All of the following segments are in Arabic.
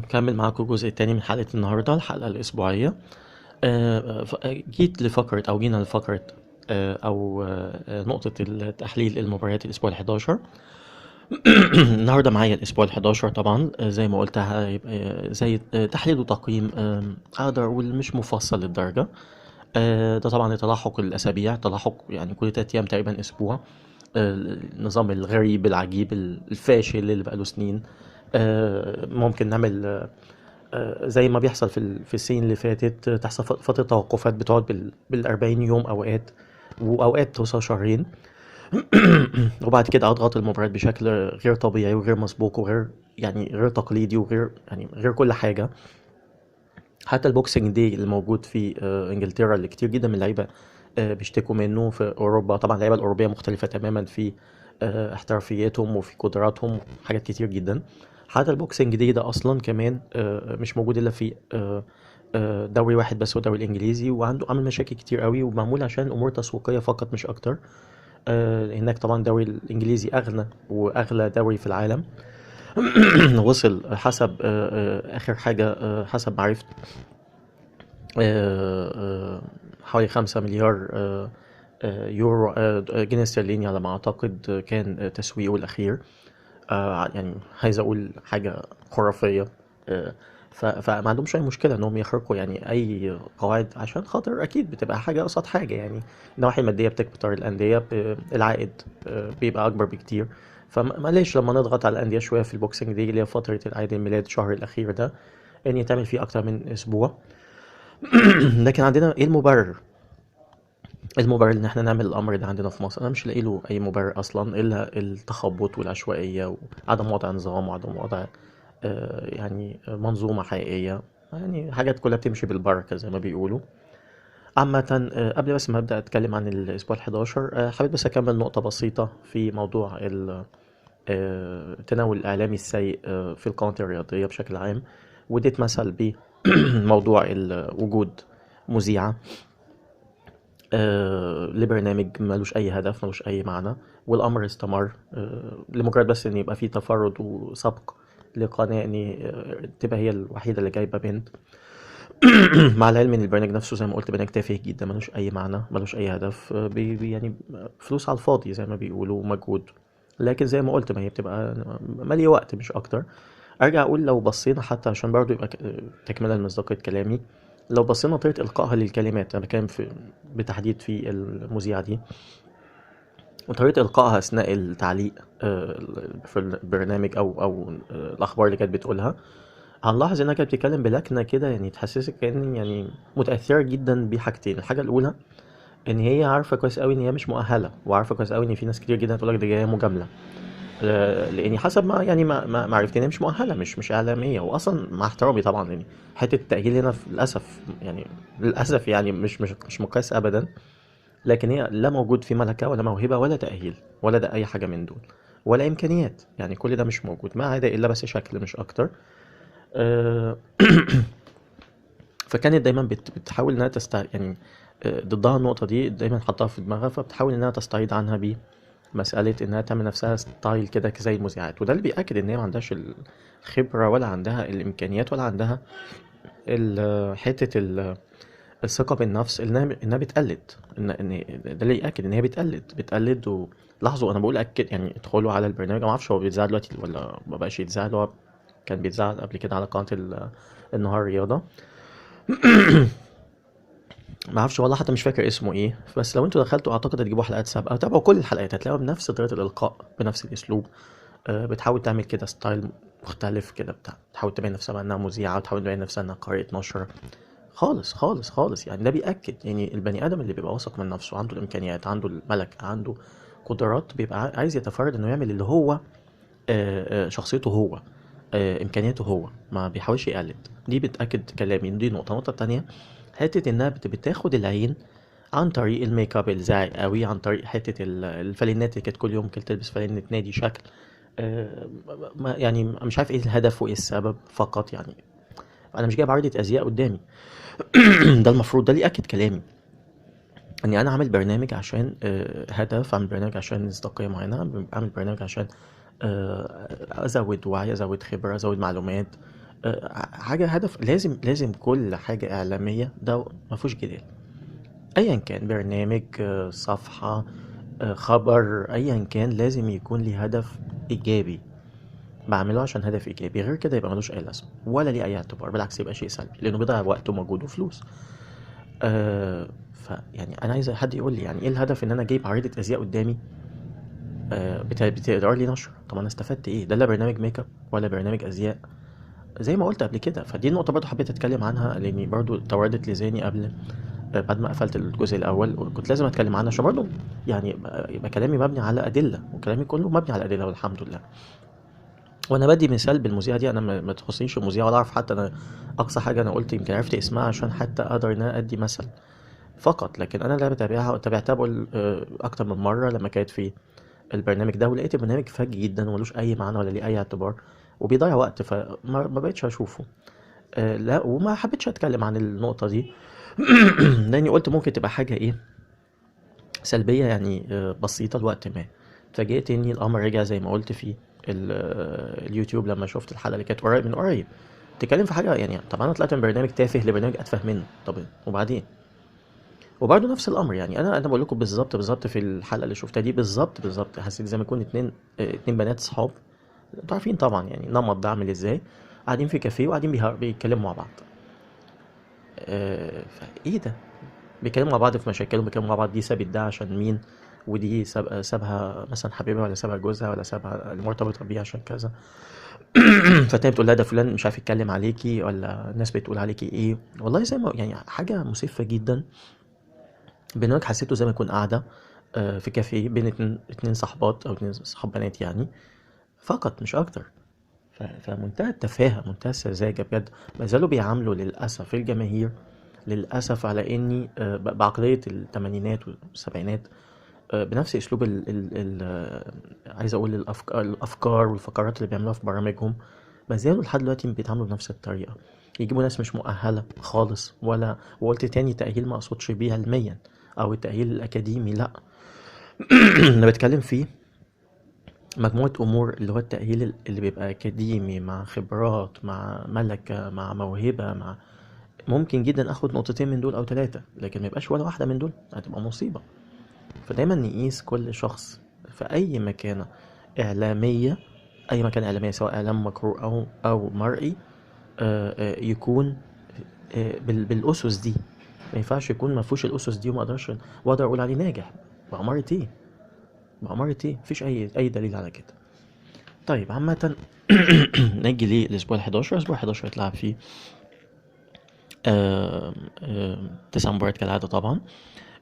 كمل معاكم الجزء التاني من حلقة النهاردة، الحلقة الأسبوعية. جيت لفقرة أو جينا لفقرة نقطة التحليل المباريات الأسبوع ال11. النهاردة معايا الأسبوع ال11 طبعا، زي ما قلت هيبقى زي تحليل وتقييم، أقدر أقول مش مفصل للدرجة. ده طبعا تلاحق الأسابيع، تلاحق يعني كل 3 أيام تقريبا أسبوع. النظام الغريب العجيب الفاشل اللي بقاله سنين. ممكن نعمل زي ما بيحصل في السنين اللي فاتت، تحصل فترة توقفات بتقعد بال40 يوم أوقات، وأوقات توصل شهرين. وبعد كده أضغط المباريات بشكل غير طبيعي وغير مسبوق وغير يعني غير تقليدي وغير يعني غير كل حاجة. حتى البوكسنج دي اللي موجود في انجلترا، اللي كتير جدا من اللعيبة بيشتكوا منه في أوروبا. طبعا اللعيبة الأوروبية مختلفة تماما في احترافيتهم وفي قدراتهم، حاجات كتير جدا. حتى البوكسنج دي ده أصلا كمان مش موجود إلا في دوري واحد بس، هو الدوري الإنجليزي، وعنده عامل مشاكل كتير قوي، ومعمول عشان أمور تسويقية فقط مش أكتر. هناك طبعا الدوري الإنجليزي أغنى وأغلى دوري في العالم. وصل حسب آخر حاجة، حسب معرفتي، حوالي 5 مليار يورو، جنيه استرليني على ما أعتقد كان تسويقه الأخير. يعني عايز أقول حاجة خرافية. فما عندهمش أي مشكلة إنهم يخرقوا يعني أي قواعد، عشان خاطر أكيد بتبقى حاجة قصاد حاجة. يعني النواحي المادية بتكتر الأندية، العائد بيبقى أكبر بكتير. فمعلش لما نضغط على الأندية شوية في البوكسنج دي اللي هي فترة العيد الميلاد الشهر الأخير ده، إن يتعمل فيه أكتر من أسبوع. لكن عندنا ايه المبرر؟ المبرر ان احنا نعمل الامر ده عندنا في مصر؟ انا مش لاقي له اي مبرر اصلا الا التخبط والعشوائيه وعدم وضع نظام وعدم وضع يعني منظومه حقيقيه. يعني حاجات كلها بتمشي بالبركه زي ما بيقولوا. عامة قبل بس ما ابدا اتكلم عن الاسبوع ال11، حابب بس اكمل نقطه بسيطه في موضوع التناول الاعلامي السيء في القنوات الرياضيه بشكل عام. وديت مثل بموضوع وجود مذيعة لبرنامج ملوش أي هدف، ملوش أي معنى، والأمر استمر لمجرد بس إن يبقى فيه تفرد وسبق لقناة إن تبقى هي الوحيدة اللي جايبة بنت. مع العلم إن البرنامج نفسه زي ما قلت برنامج تافه جدا، ملوش أي معنى، ملوش أي هدف، يعني فلوس على الفاضي زي ما بيقولوا ومجهود. لكن زي ما قلت، ما هي بتبقى مالية وقت مش أكتر. ارجع اقول لو بصينا حتى عشان برضو يبقى تكمله لمصداقيه كلامي، لو بصينا طريقه القائها للكلمات، انا بتكلم بتحديد في المذيعه دي، وطريقه القائها اثناء التعليق في البرنامج او الاخبار اللي كانت بتقولها، هنلاحظ انها كانت بتتكلم بلكنه كده، يعني تحسسك كأن يعني متاثره جدا بحاجتين. الحاجه الاولى ان هي عارفه كويس قوي ان هي مش مؤهله، وعارفه كويس قوي ان في ناس كتير جدا تقول لك دي جايه مجامله. لاني حسب ما يعني ما عرفت ان هي مش مؤهله، مش اعلاميه. واصلا مع احترامي طبعا، يعني حته التاهيل هنا للاسف، يعني للاسف يعني مش مقياس ابدا. لكن هي لا موجود في ملكه ولا موهبه ولا تاهيل ولا ده اي حاجه من دول، ولا امكانيات. يعني كل ده مش موجود، ما عدا الا بس شكل مش اكتر. آه، فكانت دايما بتحاول انها يعني ضدها النقطه دي دايما حطها في دماغها، فبتحاول انها تستعيد عنها مسألة إنها تعمل نفسها ستايل كده زي المذيعات. وده اللي بيأكد إن هي ما عندهاش الخبرة ولا عندها الإمكانيات ولا عندها حتة الثقة بالنفس، إنها بتقلد. ده اللي يأكد إن هي بتقلد. ولاحظوا أنا بقول أكد، يعني ادخلوا على البرنامج. أنا معرفش هو بيتذاع دلوقتي ولا ما بقاش يتذاع، اللي هو كان بيتذاع قبل كده على قناة النهار رياضة. ما اعرفش والله، حتى مش فاكر اسمه ايه. بس لو انتوا دخلتوا اعتقد هتجيبوا حلقات سابقه، تابعوا كل الحلقات هتلاقوها بنفس طريقه الالقاء بنفس الاسلوب. بتحاول تعمل كده ستايل مختلف كده، بتحاول تبين نفسها انها مذيعه، وتحاول تبين نفسها انها قارئة نشر. خالص خالص خالص. يعني ده بيأكد يعني البني ادم اللي بيبقى واثق من نفسه، عنده الامكانيات، عنده الملكه، عنده قدرات، بيبقى عايز يتفرد انه يعمل اللي هو شخصيته هو، امكانياته هو، ما بيحاولش يقلد. دي بتأكد كلامي. دي النقطه التانية، حته انها بتاخد العين عن طريق الميك اب الزاعق قوي، عن طريق حته الفانلات اللي كانت كل يوم كانت تلبس فانلة نادي شكل. يعني مش عارف ايه الهدف وايه السبب فقط. يعني انا مش جايب عرضة ازياء قدامي. ده المفروض ده اللي ياكد كلامي، اني انا عامل برنامج عشان هدف، عامل برنامج عشان مصداقيه معينه، عامل برنامج عشان ازود وعي، ازود خبره، ازود معلومات، حاجة هدف، لازم كل حاجة إعلامية ده مفهوش جدال، أيا كان برنامج، صفحة، خبر، أيا كان لازم يكون ليه هدف إيجابي، بعمله عشان هدف إيجابي، غير كده يبقى ملوش أي لازمة ولا ليه أي اعتبار، بالعكس يبقى شيء سلبي لأنه بيضيع وقت ومجهود وفلوس. فيعني أنا عايز حد يقول لي يعني إيه الهدف إن أنا أجيب عريضة أزياء قدامي بتقدر لي نشر؟ طب أنا استفدت إيه؟ ده لا برنامج ميك اب ولا برنامج أزياء زي ما قلت قبل كده. فدي النقطة برضو حبيت أتكلم عنها لأني برضو توردت لذهني قبل بعد ما قفلت الجزء الأول، كنت لازم أتكلم عنها عشان برضو يعني يبقى كلامي مبني على أدلة، وكلامي كله مبني على أدلة والحمد لله. وانا بدي مثال بالمذيعه دي، انا ما تخصنيش المذيعه ولا اعرف حتى انا اقصى حاجه انا قلت يمكن عرفت اسمها عشان حتى اقدر ان انا ادي مثل فقط، لكن انا اللي بتابعها تابعتها بقول اكتر من مره لما كانت في البرنامج ده، ولقيت البرنامج فج جدا وملوش اي معنى ولا ليه اي اعتبار وبيضيع وقت، فما ما بقتش اشوفه. لا وما حبيتش اتكلم عن النقطه دي لاني قلت ممكن تبقى حاجه ايه سلبيه يعني بسيطه لوقت ما. اتفاجئت ان الامر رجع زي ما قلت في اليوتيوب لما شفت الحلقه اللي كانت قريب من قريب تتكلم في حاجه يعني. طب انا طلعت من برنامج تافه لبرنامج اتفه منه، طب وبعدين؟ وبرده نفس الامر يعني انا بقول لكم بالظبط في الحلقه اللي شفتها دي بالظبط حسيت زي ما يكون اتنين بنات صحاب، انتوا عارفين طبعا يعني نمط ده عامل ازاي، قاعدين في كافيه وقاعدين بيتكلموا مع بعض. فايه ده؟ بيتكلموا مع بعض في مشاكلهم، بيتكلموا مع بعض دي سابت ده عشان مين، ودي سابها مثلا حبيبها ولا سابها جوزها ولا سابها المرتبطه بيه عشان كذا فتاني بتقول لها ده فلان مش عارف يتكلم عليكي ولا الناس بتقول عليكي ايه. والله زي ما يعني حاجه مسفه جدا. برنامج حسيته زي ما يكون قاعده في كافيه بين اتنين صحبات او اتنين صحاب بنات يعني، فقط مش اكتر. فمنتهى التفاهه منتهى السذاجه بجد. ما زالوا بيعاملوا للاسف الجماهير للاسف على اني بعقليه الثمانينات والسبعينات، بنفس اسلوب عايز اقول الافكار والفقرات اللي بيعملوها في برامجهم. ما زالوا لحد دلوقتي بيتعاملوا بنفس الطريقه، يجيبوا ناس مش مؤهله خالص، وقلت تاني تاهيل ما اقصدش بيه علميا او التاهيل الاكاديمي، لا انا بتكلم فيه مجموعه امور اللي هو التاهيل اللي بيبقى اكاديمي مع خبرات مع ملكه مع موهبه مع ممكن جدا اخد نقطتين من دول او ثلاثه، لكن ما يبقاش ولا واحده من دول، هتبقى مصيبه. فدايما نقيس كل شخص في اي مكانة اعلامية، اي مكان اعلامية سواء اعلام مقروء او مرئي، يكون بالاسس دي. ما ينفعش يكون ما فيهوش الاسس دي وما اقدرش واقدر اقول عليه ناجح. بأمارة ايه؟ بأمارة ايه؟ مفيش اي دليل على كده. طيب عامة نيجي للاسبوع ال11. الاسبوع ال11 هيتلعب فيه 9 مباريات كالعادة طبعا.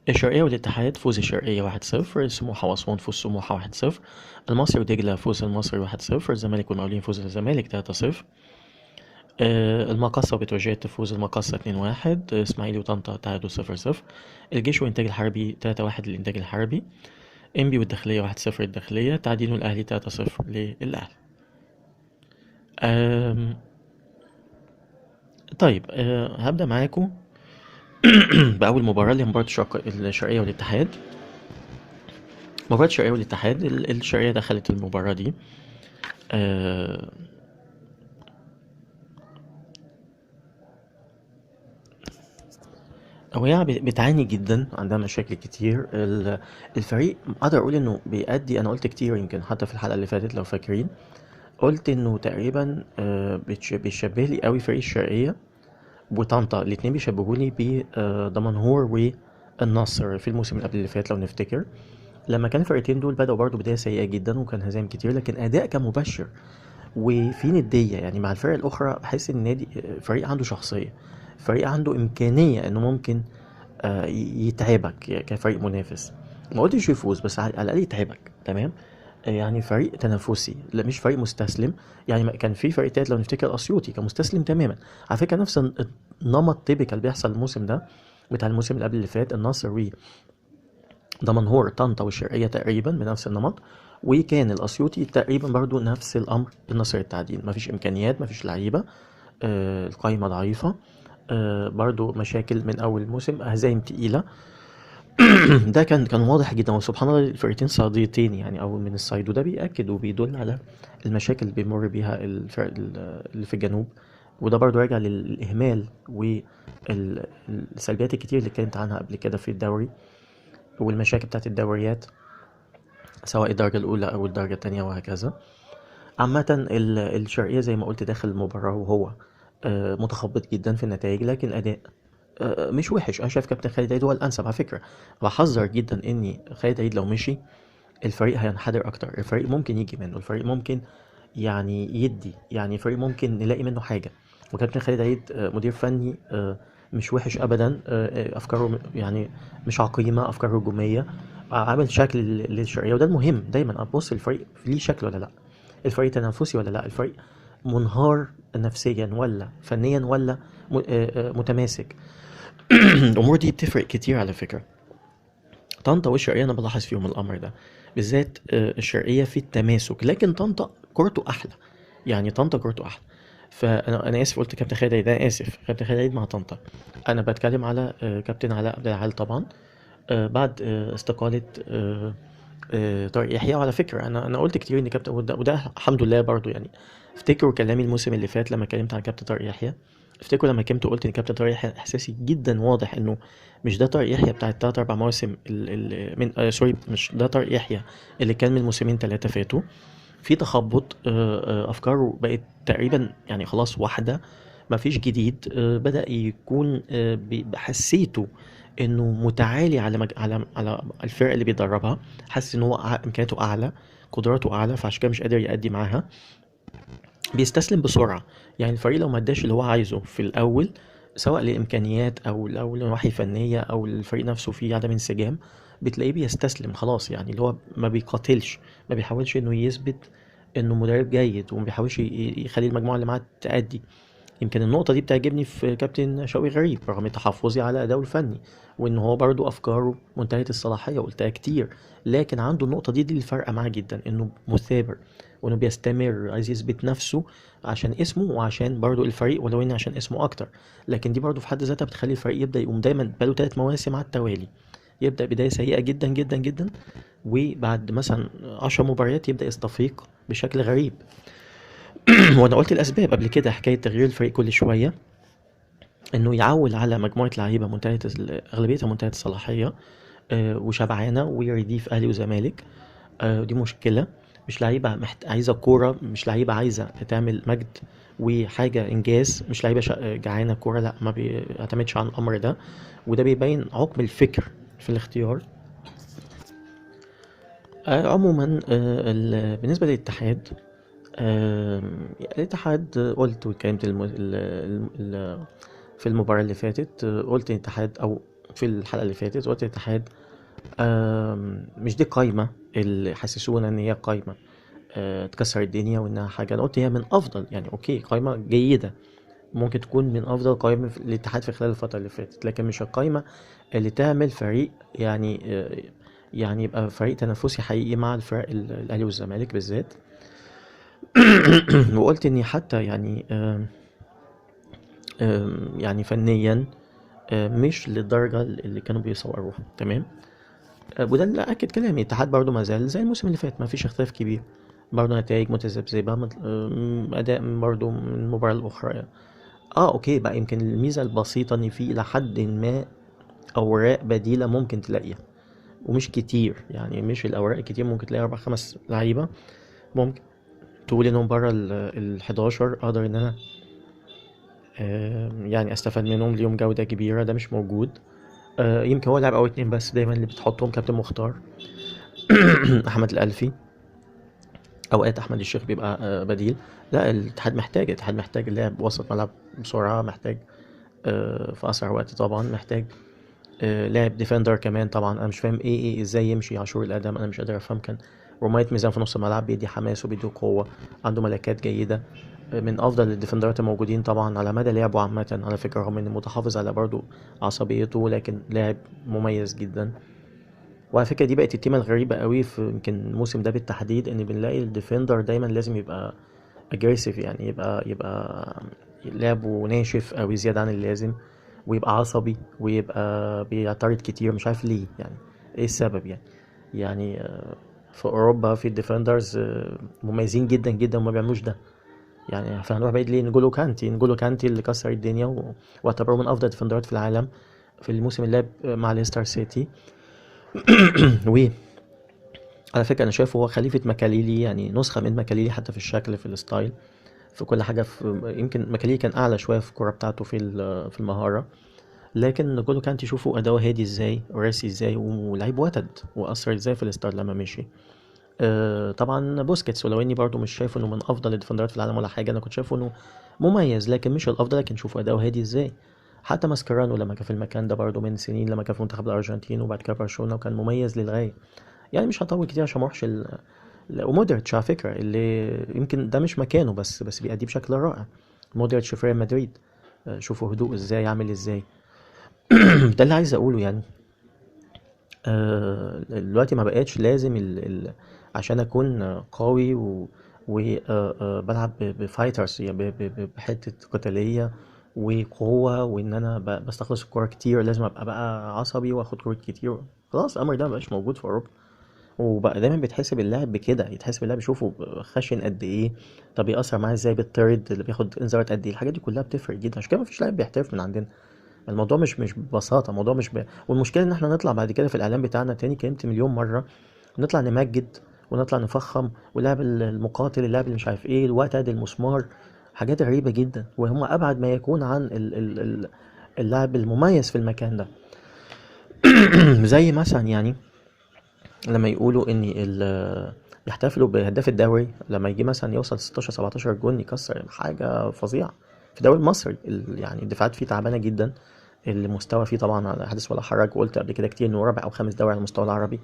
الشرقية والاتحاد فوز الشرقية 1-0، سموحة وأسوان فوز سموحة 1-0، المصري ودجلة فوز المصري 1-0، الزمالك والمقاولين فوز الزمالك 3-0، المقصة وبتروجيت فوز المقصة 2-1، إسماعيلي وطنطا تعادلوا 0-0، الجيش والإنتاج الحربي 3-1 للإنتاج الحربي، إنبي والداخلية 1-0 للداخلية، تعدين الأهلي 3-0 للأهلي. طيب هبدأ معاكم بأول مباراة اللي هي مباراة الشرقية والاتحاد. مباراة الشرقية والاتحاد، الشرقية دخلت المباراة دي هي بتعاني جدا، عندها مشاكل كتير. الفريق اقدر اقول انه بيأدي، انا قلت كتير يمكن حتى في الحلقة اللي فاتت لو فاكرين، قلت انه تقريبا بيشبه لي قوي فريق الشرقية وطنطا، الاتنين بيشبهوني بدمنهور والنصر في الموسم اللي قبل اللي فات لو نفتكر، لما كان الفرقتين دول بدأوا برضو بداية سيئة جدا وكان هزايم كتير، لكن أداء كان مبشر وفي ندية يعني مع الفرق الأخرى. بحس إن النادي فريق عنده شخصية، فريق عنده إمكانية إنه ممكن يتعبك كفريق منافس، ما قلتش يفوز بس على الأقل يتعبك، تمام؟ يعني فريق تنافسي، لا مش فريق مستسلم. يعني كان في فريق تالت لو نفتكر الأسيوطي كان مستسلم تماما، على فكرة نفس النمط تيبيكال بيحصل الموسم ده بتاع الموسم اللي قبل اللي فات، النصر دمنهور طنطا والشرقية تقريبا بنفس النمط، وكان الأسيوطي تقريبا برضو نفس الأمر بالنصر التعدين، مفيش إمكانيات مفيش لعيبة، القائمة ضعيفة، برضو مشاكل من أول الموسم، هزايم تقيلة ده كان واضح جدا. وسبحان الله الفرقتين صعيديتين يعني أو من الصعيد، وده بيأكد وبيدل على المشاكل اللي بيمر بيها الفرق اللي في الجنوب وده برضو راجع للإهمال والسلبيات الكتير اللي اتكلمت عنها قبل كده في الدوري، والمشاكل بتاعت الدوريات سواء الدرجة الأولى أو الدرجة التانية وهكذا. عامة الشرقية زي ما قلت داخل المباراة وهو متخبط جدا في النتائج، لكن الأداء مش وحش. أنا شايف كابتن خالد عيد هو الأنسب على فكرة. بحذر جدا إني خالد عيد لو مشي الفريق هينحدر أكتر، الفريق ممكن يجي منه، الفريق ممكن يعني يدي، يعني الفريق ممكن نلاقي منه حاجة. وكابتن خالد عيد مدير فني مش وحش أبدا، أفكاره يعني مش عقيمة، أفكار هجومية، عامل شكل للشرقية، وده المهم دايما. أبص الفريق ليه شكل ولا لأ، الفريق تنافسي ولا لا، الفريق منهار نفسيا ولا فنيا ولا متماسك. الامور دي بتفرق كتير على فكره. طنطا والشرقيه انا بلاحظ فيهم الامر ده بالذات، الشرقيه في التماسك، لكن طنطا كورته احلى، يعني طنطا كورته احلى. فانا اسف قلت كابتن خالد عيد، انا اسف كابتن خالد عيد مع طنطا. انا بتكلم على كابتن علاء عبد العال طبعا، بعد استقاله طارق يحيى. وعلى فكره انا قلت كتير ان كابتن، وده الحمد لله برضو يعني. افتكروا كلامي الموسم اللي فات لما اتكلمت عن كابتن طارق يحيى، افتكروا لما كنت قلت ان كابتن طارق يحيى احساسي جدا واضح انه مش ده طارق يحيى بتاع التلات اربع مواسم من سوري، مش ده طارق يحيى اللي كان من موسمين ثلاثه فاتوا. في تخبط، افكاره بقت تقريبا يعني خلاص واحده، مفيش جديد. بدأ يكون حسيته انه متعالي على الفرق اللي بيدربها، حاسس ان هو امكانياته اعلى، قدراته اعلى، فعشان كده مش قادر يأدي معاها، بيستسلم بسرعة. يعني الفريق لو ما اداش اللي هو عايزه في الاول، سواء لامكانيات او لنواحي فنية او الفريق نفسه فيه عدم انسجام، بتلاقيه بيستسلم خلاص. يعني اللي هو ما بيقاتلش، ما بيحاولش انه يثبت انه مدرب جيد، وما بيحاولش يخلي المجموعة اللي معاه تأدي. يمكن النقطة دي بتعجبني في كابتن شوقي غريب رغم تحفظي على أداؤه الفني، وإن هو برضو أفكاره منتهية الصلاحية، قلتها كتير، لكن عنده النقطة دي اللي فارقة معاه جدا، إنه مثابر وإنه بيستمر، عايز يثبت نفسه عشان اسمه وعشان برضو الفريق، ولو إن عشان اسمه أكتر. لكن دي برضو في حد ذاتها بتخلي الفريق يبدأ يقوم دايما بقاله 3 مواسم على التوالي، يبدأ بداية سيئة جدا جدا جدا، وبعد مثلا 10 مباريات يبدأ يستفيق بشكل غريب. وانا قلت الاسباب قبل كده، حكايه تغيير الفريق كل شويه، انه يعول على مجموعه لعيبه اغلبيتها منتهيه الصلاحيه، وشبعانه ويرديف اهلي وزمالك. دي مشكله. مش لعيبه عايزه كوره، مش لعيبه عايزه تعمل مجد وحاجه انجاز، مش لعيبه جعانه كوره، لا ما بيعتمدش على الامر ده، وده بيبين عقم الفكر في الاختيار. عموما بالنسبه للاتحاد، الاتحاد قلت واتكلمت في المباراة اللي فاتت، قلت الاتحاد، او في الحلقة اللي فاتت قلت الاتحاد مش دي قايمة اللي حسسونا ان هي قايمة تكسر الدنيا وانها حاجة. انا قلت هي من افضل، يعني اوكي قايمة جيدة، ممكن تكون من افضل قائمة في الاتحاد في خلال الفترة اللي فاتت، لكن مش القايمة اللي تعمل فريق يعني يعني يبقى فريق تنافسي حقيقي مع الفرق الاهلي والزمالك بالذات. وقلت اني حتى يعني يعني فنيا مش للدرجة اللي كانوا بيصوروها، تمام. وده اللي أكد كلامي، الاتحاد برضو ما زال زي الموسم اللي فات، ما فيش اختلاف كبير، برضو نتائج متذبذبة، أداء برضو من المباراة الأخرى. أوكي بقى، يمكن الميزة البسيطة إن في إلى حد ما أوراق بديلة ممكن تلاقيها، ومش كتير، يعني مش الأوراق كتير، ممكن تلاقي 4 5 لعيبة ممكن تقول إنهم برا ال11 أقدر إن أنا يعني استفاد منهم، ليهم جودة كبيرة، ده مش موجود. يمكن هو لاعب او اتنين بس دايما اللي بتحطهم، كابتن مختار احمد الالفي، اوقات احمد الشيخ بيبقى بديل. لا الاتحاد محتاج لاعب وسط ملعب بسرعة، محتاج في اسرع وقت طبعا، محتاج لاعب ديفندر كمان. طبعا انا مش فاهم ايه ازاي يمشي عاشور الادم، انا مش قادر افهم. كان رمية ميزان في نص الملعب، بيدي حماس وبيدي قوة، عنده ملكات جيدة، من افضل الديفندرات الموجودين طبعا على مدى لعبه عامه على فكره، رغم انه متحافظ على برضه عصبيته، لكن لاعب مميز جدا. وعلى فكره دي بقت التيمه الغريبه قوي في يمكن الموسم ده بالتحديد، ان بنلاقي الديفندر دايما لازم يبقى اجريسيف، يعني يبقى لعبه ناشف قوي زياده عن اللازم، ويبقى عصبي، ويبقى بيعترض كتير، مش عارف ليه يعني، ايه السبب يعني. يعني في اوروبا في الديفندرز مميزين جدا جدا وما بيعملوش ده، يعني فهنروح بعيد ليه؟ نجولو كانتي اللي كسر الدنيا واعتبره من افضل الديفندرات في العالم في الموسم اللي لعب مع ليستر سيتي. وعلى فكره انا شايفه هو خليفه ماكاليلي، يعني نسخه من ماكاليلي حتى في الشكل في الستايل في كل حاجه. يمكن ماكاليلي كان اعلى شويه في الكوره بتاعته في المهاره، لكن نجولو كانتي شوفوا اداؤه هادي ازاي وراسي ازاي ولعيب وتد واثر ازاي في الستار لما مشي. طبعا بوسكيتس، ولو اني برضو مش شايفه انه من افضل الديفندرات في العالم ولا حاجه، انا كنت شايفه انه مميز لكن مش الافضل، لكن شوفوا اداؤه هادي ازاي. حتى ماسكيرانو لما كان في المكان ده برضو من سنين، لما كان في منتخب الارجنتين وبعد كده برشلونه، وكان مميز للغايه. يعني مش هطول كتير عشان ما اروحش ومودريتش على فكره اللي يمكن ده مش مكانه، بس بيأدي بشكل رائع. مودريتش في ريال مدريد، شوفوا هدوء ازاي، عامل ازاي. ده اللي عايز اقوله يعني. دلوقتي ما بقتش لازم عشان اكون قوي وبلعب بفايترز، يعني بحتة قتالية وقوة، وان انا بستخلص الكورة كتير، لازم ابقى بقى عصبي واخد كورة كتير. خلاص الامر ده مبقاش موجود في اوروبا، وبقى دايما بيتحسب اللاعب بكده، يتحسب اللاعب يشوفه خشن قد ايه، طب يأثر معاه ازاي، بالطرد اللي بياخد انذارات قد ايه. الحاجات دي كلها بتفرق جدا، عشان كده مفيش لاعب بيحترف من عندنا. الموضوع مش ببساطة، الموضوع مش والمشكلة ان احنا نطلع بعد كده في الاعلام بتاعنا تاني، كلمت مليون مرة، نطلع نمجد ونطلع نفخم، واللاعب المقاتل، اللاعب اللي مش عارف ايه، الوتد، المسمار، حاجات غريبة جدا، وهم ابعد ما يكون عن اللاعب المميز في المكان ده. زي مثلا يعني لما يقولوا ان يحتفلوا بهداف الدوري لما يجي مثلا يوصل 16 17 جون، يكسر حاجة فظيعة. في الدوري المصري يعني الدفاعات فيه تعبانة جدا، المستوى فيه طبعا على حدث ولا حرج، وقلت قبل كده كتير انه رابع او خامس دوري على المستوى العربي.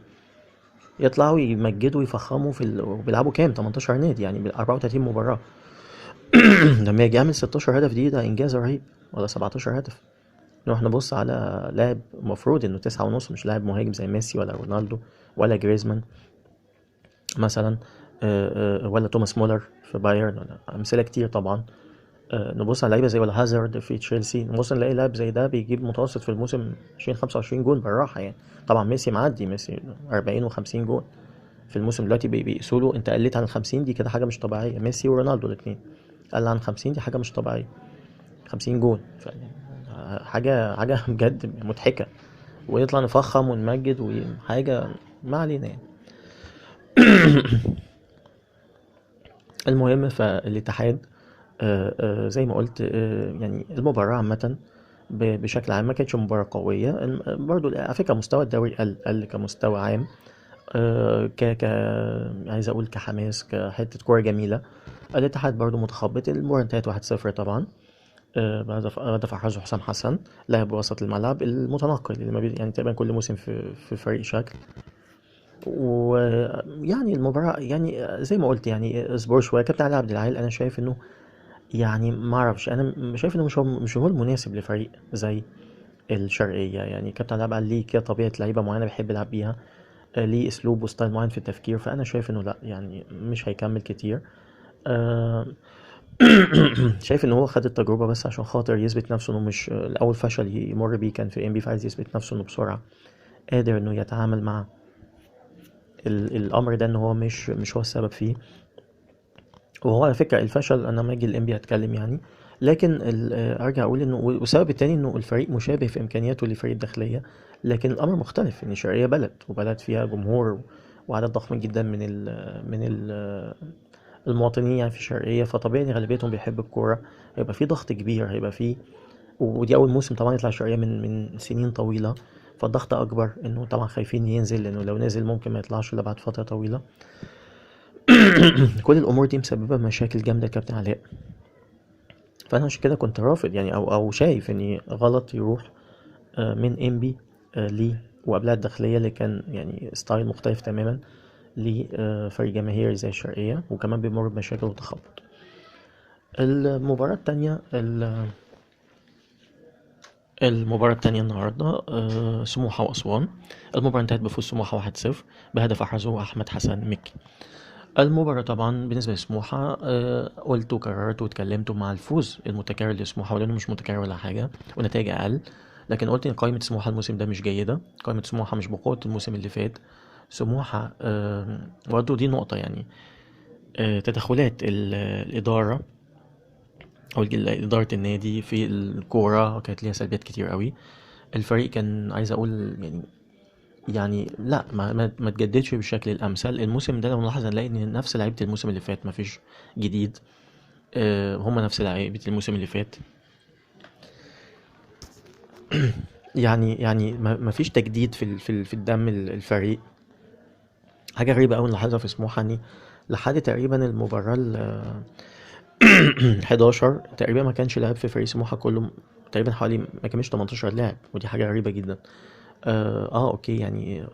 يطلعوا يمجدوا ويفخموا وبيلعبوا كام 18 نادي يعني بال 34 مباراة. لما يجي يعمل 16 هدف ده انجاز رهيب، ولا 17 هدف. نروح نبص على لاعب المفروض انه 9.5، مش لاعب مهاجم زي ميسي ولا رونالدو ولا جريزمان مثلا، ولا توماس مولر في بايرن، ولا امثله كتير طبعا. نبص على لعيبه زي ولا هازارد في تشيلسي، نبص نلاقي لاعب زي ده بيجيب متوسط في الموسم 20 25 جون بالراحه يعني. طبعا ميسي معدي، ميسي 40 و50 جون في الموسم دلوقتي، بيقيسوا له انت قلت عن ال 50 دي كده حاجه مش طبيعيه. ميسي ورونالدو الاثنين قل عن 50 دي حاجه مش طبيعيه، 50 جون حاجه بجد مضحكه، ونطلع نفخم ونمجد وحاجه ما علينا يعني. المهم فالاتحاد زي ما قلت، يعني المباراة عامة بشكل عام ما كانتش مباراة قوية. برضو على فكرة مستوى الدوري قل كمستوى عام، ك ك عايز اقول كحماس، كحتة كورة جميلة. الاتحاد برضو متخبط، المباراة انتهت 1-0 طبعا. هدف أحرزه حسام حسن، لاعب وسط الملعب المتنقل اللي ما يعني تقريبا كل موسم في فريق شكل. ويعني المباراة يعني زي ما قلت يعني اصبروا شوية. كابتن علي عبد العال أنا شايف إنه يعني ما اعرفش، انا شايف انه مش هو المناسب لفريق زي الشرقيه. يعني كابتن لعب قال ليه كده طبيعه لعيبه معينه بيحب يلعب بيها، ليه اسلوب وستايل معين في التفكير، فانا شايف انه لا يعني مش هيكمل كتير. آه، شايف ان هو خد التجربه بس عشان خاطر يثبت نفسه، انه مش الاول فشل يمر بيه كان في ام بي، فعايز يثبت نفسه انه بسرعه قادر انه يتعامل مع الامر ده، ان هو مش هو السبب فيه. وهو على فكرة الفشل أنا لما أجي الإنبي هتكلم يعني، لكن أرجع أقول إنه والسبب التاني إنه الفريق مشابه في إمكانياته لفريق الداخلية، لكن الأمر مختلف. إن الشرقية بلد، وبلد فيها جمهور وعدد ضخم جدا من المواطنين يعني في الشرقية، فطبيعي إن غالبيتهم بيحب الكورة، هيبقى في ضغط كبير، هيبقى في، ودي أول موسم طبعا يطلع الشرقية من سنين طويلة، فالضغط أكبر، إنه طبعا خايفين ينزل، لأنه لو نزل ممكن ما يطلعش إلا بعد فترة طويلة. كل الأمور دي مسببة مشاكل جامدة لكابتن علاء، فانا عشان كده كنت رافض يعني، او شايف اني غلط يروح من انبي ليه، وقبلها الداخليه اللي كان يعني ستايل مختلف تماما لفريق جماهيري زي الشرقيه، وكمان بيمر بمشاكل وتخبط. المباراه التانية المباراة التانية النهاردة سموحة وأسوان. المباراة انتهت بفوز سموحة 1-0 بهدف أحرزه أحمد حسن مكي. المباراة طبعا بالنسبة لسموحة قلت وكررت واتكلمت مع الفوز المتكرر لسموحة، ولأنه مش متكرر ولا حاجة ونتائج أقل، لكن قلت إن قائمة سموحة الموسم ده مش جيدة، قائمة سموحة مش بقوة الموسم اللي فات. سموحة برضه دي نقطة يعني، تدخلات الإدارة او اداره النادي في الكوره كانت ليها سلبيات كتير قوي. الفريق كان عايز اقول يعني لا ما تجددش بالشكل الامثل. الموسم ده لو نلاحظ هنلاقي ان نفس لعيبه الموسم اللي فات، ما فيش جديد. هم نفس لعيبه الموسم اللي فات. يعني ما فيش تجديد في الدم الفريق. حاجه غريبه قوي نلاحظها في سموحه، اني لحد تقريبا المباراه ال 11 تقريبا ما كانش لاعب في فريق سموحه كله، تقريبا حوالي ما كانش 18 لاعب، ودي حاجه غريبه جدا. اوكي يعني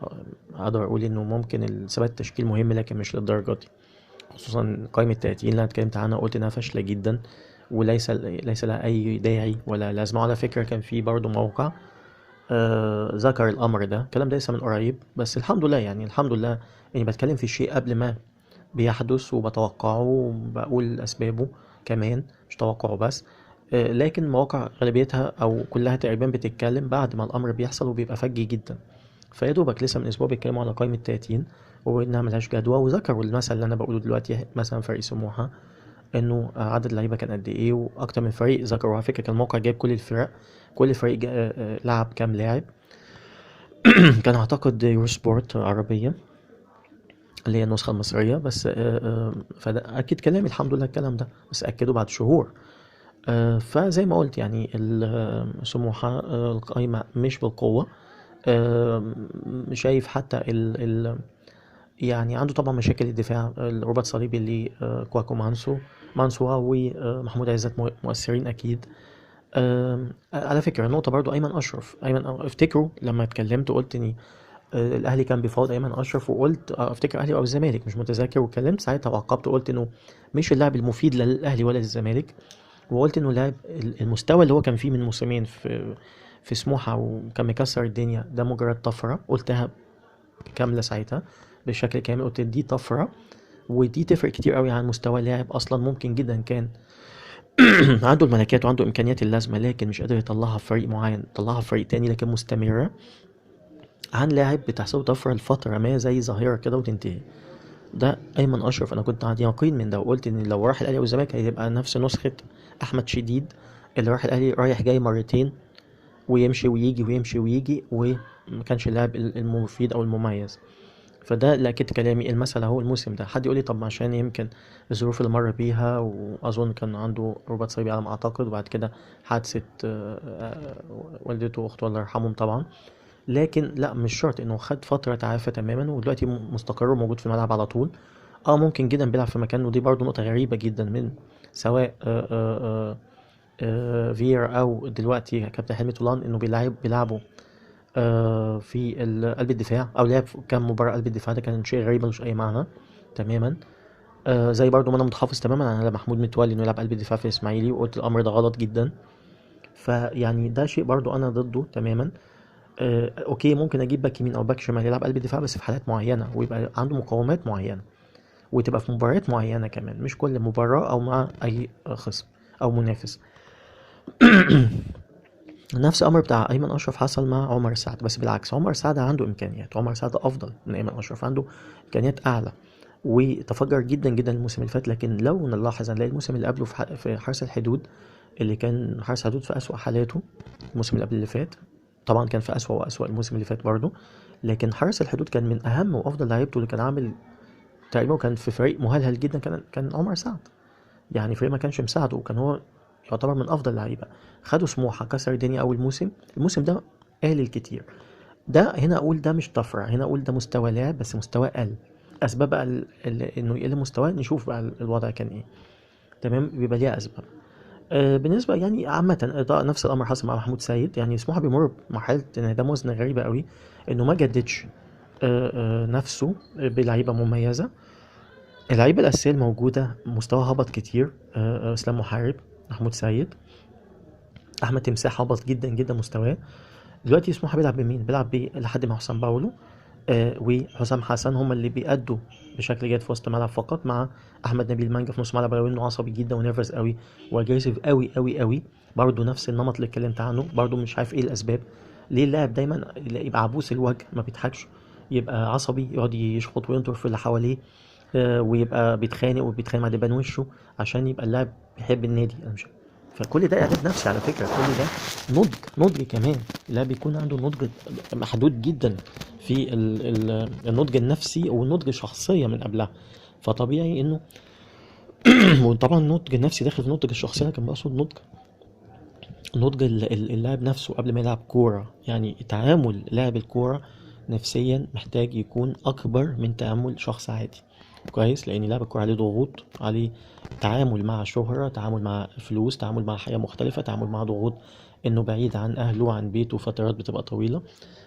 اقدر اقول انه ممكن ثبات التشكيل مهم، لكن مش للدرجه دي. خصوصا قائمة 30 اللي انا اتكلمت عنها قلت انها فاشلة جدا، ليس لها اي داعي ولا لازمة. على فكرة كان في برضو موقع ذكر الامر ده، الكلام ده لسه من قريب، بس الحمد لله يعني الحمد لله اني بتكلم في الشيء قبل ما بيحدث وبتوقعه وبقول اسبابه كمان، مش توقعه بس. لكن مواقع غالبيتها او كلها تقريبا بتتكلم بعد ما الامر بيحصل وبيبقى فجي جدا. فيا دوبك لسه من اسبوع بيتكلموا على قائمة 30 وانها ملهاش جدوى، وذكروا المثل اللي انا بقوله دلوقتي، مثلا فريق سموحة انه عدد اللعيبه كان قد ايه، واكتر من فريق ذكروا. على فكره كان الموقع جايب كل الفرق، كل فريق لعب كام لاعب. كان اعتقد يورو سبورت عربيه اللي هي النسخه المصريه بس. فده اكيد كلامي الحمد لله الكلام ده، بس اكدوا بعد شهور. فزي ما قلت يعني سموحه القايمه مش بالقوه. شايف حتى يعني عنده طبعا مشاكل الدفاع، الرباط الصليبي اللي كواكو مانسوا ومحمود عزت مؤثرين اكيد. على فكره النقطه برضو ايمن اشرف، افتكروا لما اتكلمت وقلت اني الاهلي كان بيفاوض ايمن اشرف، وقلت افتكر اهلي او الزمالك مش متذكر، واتكلمت ساعتها وعقبت وقلت انه مش اللاعب المفيد لا للاهلي ولا للزمالك، وقلت انه لاعب المستوى اللي هو كان فيه من موسمين في سموحه وكان مكسر الدنيا ده مجرد طفره. قلتها كامله ساعتها بشكل كامل، قلت دي طفره، ودي تفرق كتير قوي عن مستوى لاعب اصلا ممكن جدا كان عنده الملكات وعنده امكانيات اللازمه، لكن مش قادر يطلعها في فريق معين، يطلعها في فريق تاني لكن مستمره، عن لاعب بتحصل طفره لفتره ما زي ظاهره كده وتنتهي. ده ايمن اشرف، انا كنت عندي يقين من ده، وقلت ان لو راح الاهلي والزمالك هيبقى نفس نسخه احمد شديد اللي راح الاهلي رايح جاي مرتين، ويمشي ويجي ويمشي ويجي، وما كانش اللاعب المفيد او المميز. فده اللي اكد كلامي. المثل اهو الموسم ده حد يقول لي طب عشان يمكن الظروف اللي مر بيها، واظن كان عنده رباط صليبي على ما اعتقد، وبعد كده حادثه والدته واخته الله يرحمهم طبعا. لكن لا، مش شرط انه خد فتره تعافى تماما ودلوقتي مستقر وموجود في الملعب على طول. ممكن جدا بيلعب في مكان، ودي برضو نقطه غريبه جدا من سواء فير او دلوقتي كابتن حلمي طولان، انه بيلعبوا في قلب الدفاع، او لعب كام مباراه قلب الدفاع. ده كان شيء غريب ملوش اي معنى تماما. زي برضو ما انا متحفظ تماما على محمود متولي انه يلعب قلب الدفاع في الاسماعيلي، وقلت الامر ده غلط جدا. فيعني ده شيء برضو انا ضده تماما. اوكي ممكن اجيب باك يمين او باك شمال يلعب قلب الدفاع، بس في حالات معينه ويبقى عنده مقومات معينه، وتبقى في مباريات معينه كمان، مش كل مباراه او مع اي خصم او منافس. نفس الامر بتاع ايمن اشرف حصل مع عمر سعد، بس بالعكس عمر سعد عنده امكانيات، عمر سعد افضل من ايمن اشرف، عنده امكانيات اعلى وتفجر جدا جدا الموسم اللي فات. لكن لو نلاحظ هنلاقي الموسم اللي قبله في حرس الحدود، اللي كان حرس الحدود في اسوأ حالاته الموسم اللي قبل اللي فات. طبعا كان في اسوأ واسوأ الموسم اللي فات برضه، لكن حارس الحدود كان من اهم وافضل لعيبته اللي كان عامل تقريبا، وكان في فريق مهلهل جدا، كان عمر سعد. يعني فريق ما كانش مساعده، وكان هو يعتبر من افضل اللعيبه. خدوا سموحه كسر الدنيا اول موسم، الموسم ده قال الكتير. ده هنا اقول ده مش طفره، هنا اقول ده مستوى لاعب بس مستوى قل. اسباب بقى انه يقل مستواه، نشوف بقى الوضع كان ايه. تمام، بيبقى ليها اسباب. بالنسبه يعني عامه نفس الامر حصل مع محمود سيد. يعني سموحه بيمر بمرحله انعدام وزن غريبه قوي، انه ما جددش نفسه بلعيبه مميزه. اللعيبه الاساسيه الموجوده مستوى هبط كتير. اسلام محارب، محمود سيد، احمد تمساح هبط جدا جدا مستواه. دلوقتي سموحه بيلعب بمين؟ بيلعب لحد ما حسام باولو وحسام حسن هم اللي بيأدوا بشكل جيد في وسط الملعب فقط، مع احمد نبيل مانجا في نص الملعب، ولو انه عصبي جدا ونيرفز قوي واجريسيف قوي قوي قوي. برضه نفس النمط اللي اتكلمت عنه، برضه مش عارف ايه الاسباب. ليه اللاعب دايما يبقى عبوس الوجه ما بيضحكش، يبقى عصبي يقعد يشخط وينطر في اللي حواليه، ويبقى بيتخانق مع دبان وشه عشان يبقى اللاعب بيحب النادي؟ انا مش فكل ده اعداد نفسي على فكره، كل ده نضج كمان. لا بيكون عنده نضج محدود جدا في النضج النفسي والنضج الشخصيه من قبلها. فطبيعي انه وطبعا النضج النفسي داخل في نضج الشخصيه، لكن بقصد نضج اللاعب نفسه قبل ما يلعب كوره. يعني تعامل لاعب الكوره نفسيا محتاج يكون اكبر من تعامل شخص عادي، كويس؟ لان لاعب الكوره عليه ضغوط، عليه تعامل مع شهرة، تعامل مع فلوس، تعامل مع حياة مختلفة، تعامل مع ضغوط انه بعيد عن اهله وعن بيته فترات بتبقى طويلة.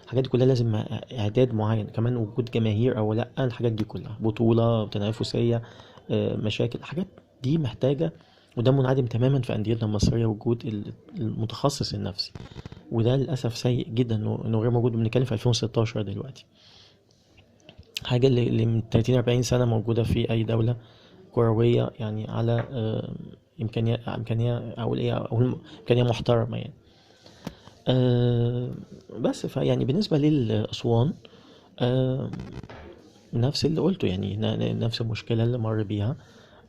الحاجات دي كلها لازم مع اعداد معين، كمان وجود جماهير او لا، الحاجات دي كلها بطولة تنافسية، مشاكل، حاجات دي محتاجة. وده منعدم تماما في أنديتنا المصرية، وجود المتخصص النفسي. وده للأسف سيء جدا إنه غير موجود. بنتكلم في 2016 دلوقتي، حاجة اللي من 30-40 سنة موجودة في أي دولة كروية، يعني على إمكانية أقول إيه، أقول إمكانية محترمة يعني. بس فيعني بالنسبة للأسوان، آه، نفس اللي قلته، يعني نفس المشكلة اللي مر بيها،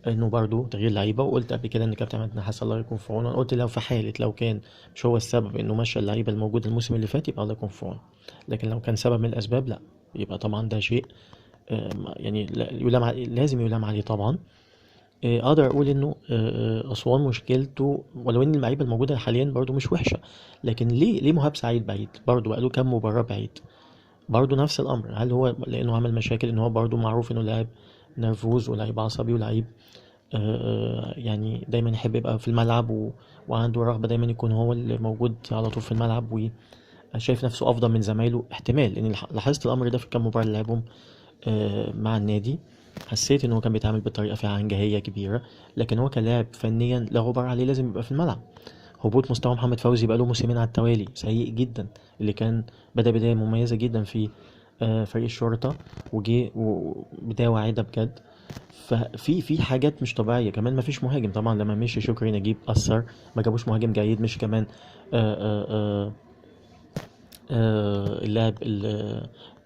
انه برضو تغيير لعيبه. وقلت قبل كده ان كابتن عماد النحاس الله يكون في عونه، قلت لو في حاله لو كان مش هو السبب انه مشى اللعيبه الموجوده الموسم اللي فات، يبقى الله يكون في عونه. لكن لو كان سبب من الاسباب، لا، يبقى طبعا ده شيء يعني لازم يلام عليه طبعا. اقدر اقول انه اسوان مشكلته، ولو ان اللعيبه الموجوده حاليا برضو مش وحشه، لكن ليه مهاب سعيد بعيد؟ برضو بقاله كام مباراه بعيد، برضو نفس الامر. هل هو لانه عمل مشاكل؟ ان هو برضو معروف انه لاعب نرفوز ولاعب عصبي ولاعب يعني دايما يحب يبقى في الملعب وعنده رغبة دايما يكون هو اللي موجود على طول في الملعب، وشايف نفسه أفضل من زمايله. احتمال، لأني لاحظت الأمر ده في كام مباراة اللي لعبهم مع النادي. حسيت إن هو كان بيتعامل بطريقة فيها عنجهية كبيرة، لكن هو كلاعب فنيا لا غبار عليه، لازم يبقى في الملعب. هبوط مستوى محمد فوزي بقاله موسمين على التوالي سيء جدا، اللي كان بدأ بداية مميزة جدا في فريق الشرطة، وجه وبداية واعدة بجد. ففي حاجات مش طبيعية. كمان مفيش مهاجم طبعا، لما مشي شكري نجيب أثر، ما جابوش مهاجم جيد. مش كمان اللاعب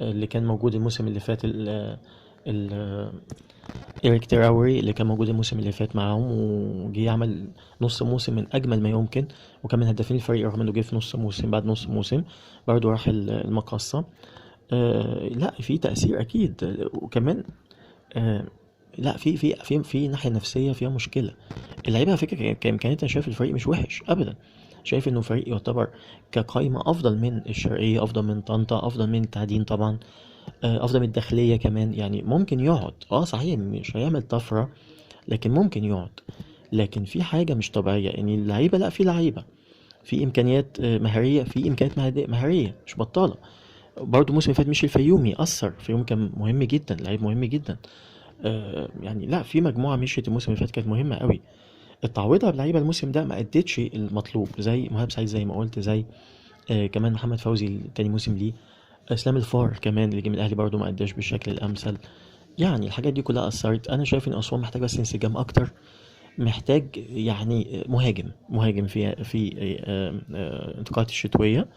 اللي كان موجود الموسم اللي فات، إيريك تراوري، اللي كان موجود الموسم اللي فات معاهم وجي يعمل نص موسم من أجمل ما يمكن، وكان من هدافين الفريق، رغم إنه جه في نص موسم، بعد نص موسم برضه راح المقصة. لا، في تأثير أكيد. وكمان آه، لا، في ناحية نفسية فيها مشكلة. اللعيبة على فكرة كإمكانيات، أنا شايف الفريق مش وحش أبدا. شايف إنه فريق يعتبر كقائمة أفضل من الشرقية، أفضل من طنطا، أفضل من التعدين طبعا، أفضل من الداخلية كمان. يعني ممكن يقعد، صحيح مش هيعمل طفرة، لكن ممكن يقعد. لكن في حاجة مش طبيعية، إن اللعيبة، لا، في لعيبة في إمكانيات مهارية، في إمكانيات مهارية مش بطالة. برضه الموسم اللي فات مشي الفيومي، أثر الفيومي، كان مهم جدا، لعيب مهم جدا. يعني لا، في مجموعة مشيت الموسم اللي فات كانت مهمة قوي. التعويضة بلعيبة الموسم ده ما ادتش المطلوب، زي مهاب سعيد زي ما قلت، زي كمان محمد فوزي تاني موسم ليه، اسلام الفار كمان اللي جه من الاهلي برضه ما اداش بالشكل الامثل. يعني الحاجات دي كلها اثرت. انا شايف ان اسوان محتاج بس انسجام اكتر، محتاج يعني مهاجم في انتقالات الشتوية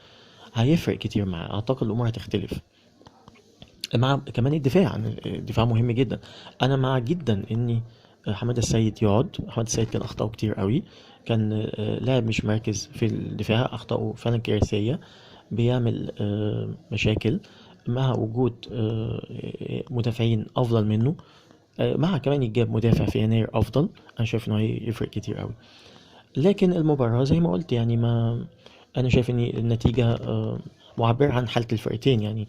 هيفرق كتير معاه. اعتقد الامور هتختلف. مع كمان الدفاع مهم جدا. انا مع جدا ان حماده السيد يقعد. حماده السيد كان اخطائه كتير قوي، كان لاعب مش مركز في الدفاع، اخطائه فعلا كارثيه، بيعمل مشاكل. مع وجود مدافعين افضل منه، مع كمان يجاب مدافع في يناير افضل، انا شايف انه هيفرق كتير قوي. لكن المباراة زي ما قلت، يعني ما انا شايف ان النتيجة معبرة عن حالة الفرقتين. يعني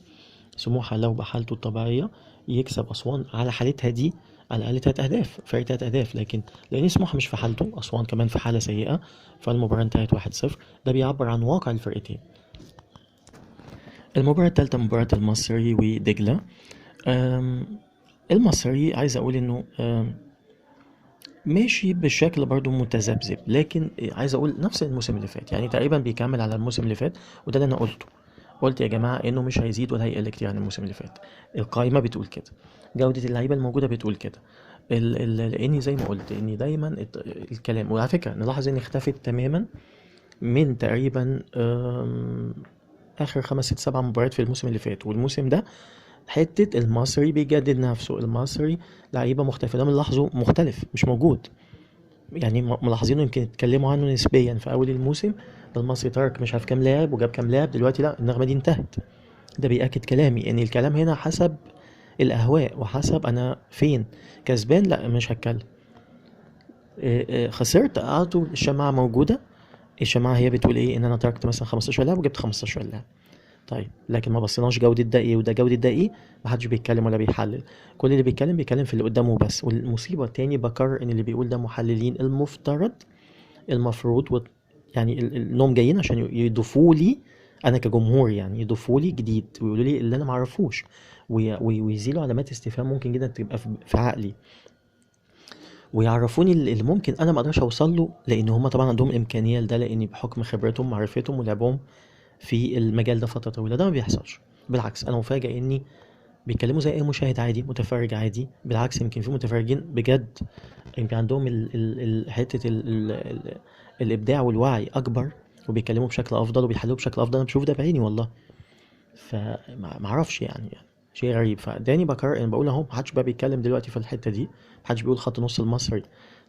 سموحة لو بحالته الطبيعية يكسب أسوان على حالتها دي على الأقل 3 أهداف، فرق 3 أهداف. لكن لأن سموحة مش في حالته، أسوان كمان في حالة سيئة، فالمباراة انتهت 1-0. ده بيعبر عن واقع الفرقتين. المباراة التالتة مباراة المصري ودجلة. المصري عايز أقول إنه ماشي بشكل برضو متذبذب، لكن عايز اقول نفس الموسم اللي فات، يعني تقريبا بيكمل على الموسم اللي فات. وده اللي انا قلت يا جماعه انه مش هيزيد ولا هيقل كتير عن الموسم اللي فات. القائمه بتقول كده، جوده اللعيبه الموجوده بتقول كده. لاني زي ما قلت اني دايما الكلام، وعلى فكره نلاحظ ان اختفت تماما من تقريبا اخر 5 6 7 مباريات في الموسم اللي فات والموسم ده. حته المصري بيجدد نفسه، المصري لعيبه مختلفه، ده بنلاحظه مختلف، مش موجود. يعني ملاحظينه يمكن اتكلموا عنه نسبيا في اول الموسم، ده المصري ترك مش عارف كام لاعب وجاب كام لاعب، دلوقتي لا، النغمه دي انتهت. ده بيأكد كلامي ان الكلام هنا حسب الاهواء وحسب انا فين. كسبان لا مش هتكلم، خسرت قعدوا الشماعه موجوده، الشماعه هي بتقول ايه، ان انا تركت مثلا 15 لاعب وجبت 15 لاعب. طيب لكن ما بصيناش جودة ده ايه وده جودة ده ايه، محدش بيتكلم ولا بيحلل. كل اللي بيتكلم في اللي قدامه بس. والمصيبة التاني بكرر ان اللي بيقول ده محللين المفترض المفروض يعني انهم جايين عشان يضيفوا لي انا كجمهور، يعني يضيفوا لي جديد ويقولوا لي اللي انا ما اعرفوش، ويزيلوا علامات استفهام ممكن جدا تبقى في عقلي، ويعرفوني اللي ممكن انا ما اقدرش اوصل له، لان هم طبعا عندهم امكانيه لده، لان بحكم خبرتهم ومعرفتهم ولعبهم في المجال ده فترة طويلة. ده ما بيحصلش، بالعكس أنا مفاجئ إني بيتكلموا زي أي مشاهد عادي متفرج عادي. بالعكس يمكن في متفرجين بجد يمكن عندهم حتة الإبداع والوعي أكبر، وبيتكلموا بشكل أفضل وبيحللوا بشكل أفضل. أنا بشوف ده بعيني والله. فمعرفش يعني شيء غريب. فداني بكر أنا بقول أهو، محدش بقى بيتكلم دلوقتي في الحتة دي، محدش بيقول خط نص المصري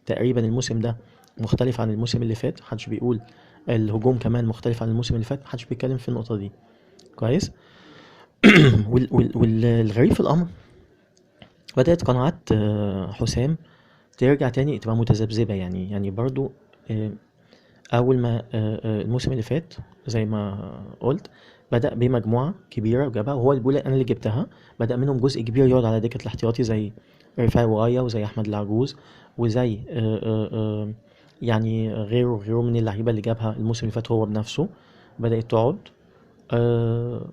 تقريبا الموسم ده مختلف عن الموسم اللي فات، محدش بيقول الهجوم كمان مختلف عن الموسم اللي فات، محدش بيتكلم في النقطة دي. كويس. والغريب في الأمر بدأت قناعات حسام ترجع تاني تبقى متذبذبة، يعني برضو أول ما الموسم اللي فات زي ما قلت بدأ بمجموعة كبيرة وجابها، وهو اللي بيقول أنا اللي جبتها. بدأ منهم جزء كبير يقعد على دكة الاحتياطي زي رفاعي وغاية وزي أحمد العجوز وزي يعني غيره من اللعيبة اللي جابها الموسم اللي فات هو بنفسه. بدأت تقعد آه،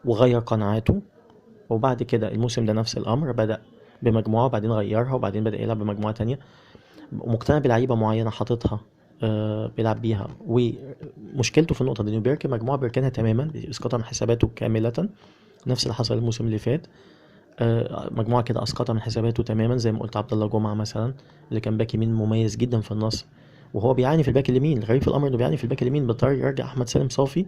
وغير قناعاته. وبعد كده الموسم ده نفس الأمر، بدأ بمجموعة وبعدين غيرها وبعدين بدأ يلعب بمجموعة تانية، ومقتنع بلعيبة معينة حاططها بيلعب بيها. ومشكلته في النقطة دي إنه بيركن مجموعة بيركنها تماما بيسقطها من حساباته كاملة، نفس اللي حصل الموسم اللي فات. مجموعة كده أسقطها من حساباته تماما، زي ما قلت عبد الله جمعة مثلا اللي كان باك يمين مميز جدا في النصر، وهو بيعاني في الباك اليمين. الغريب في الأمر إنه بيعاني في الباك اليمين، بيضطر يرجع أحمد سالم صافي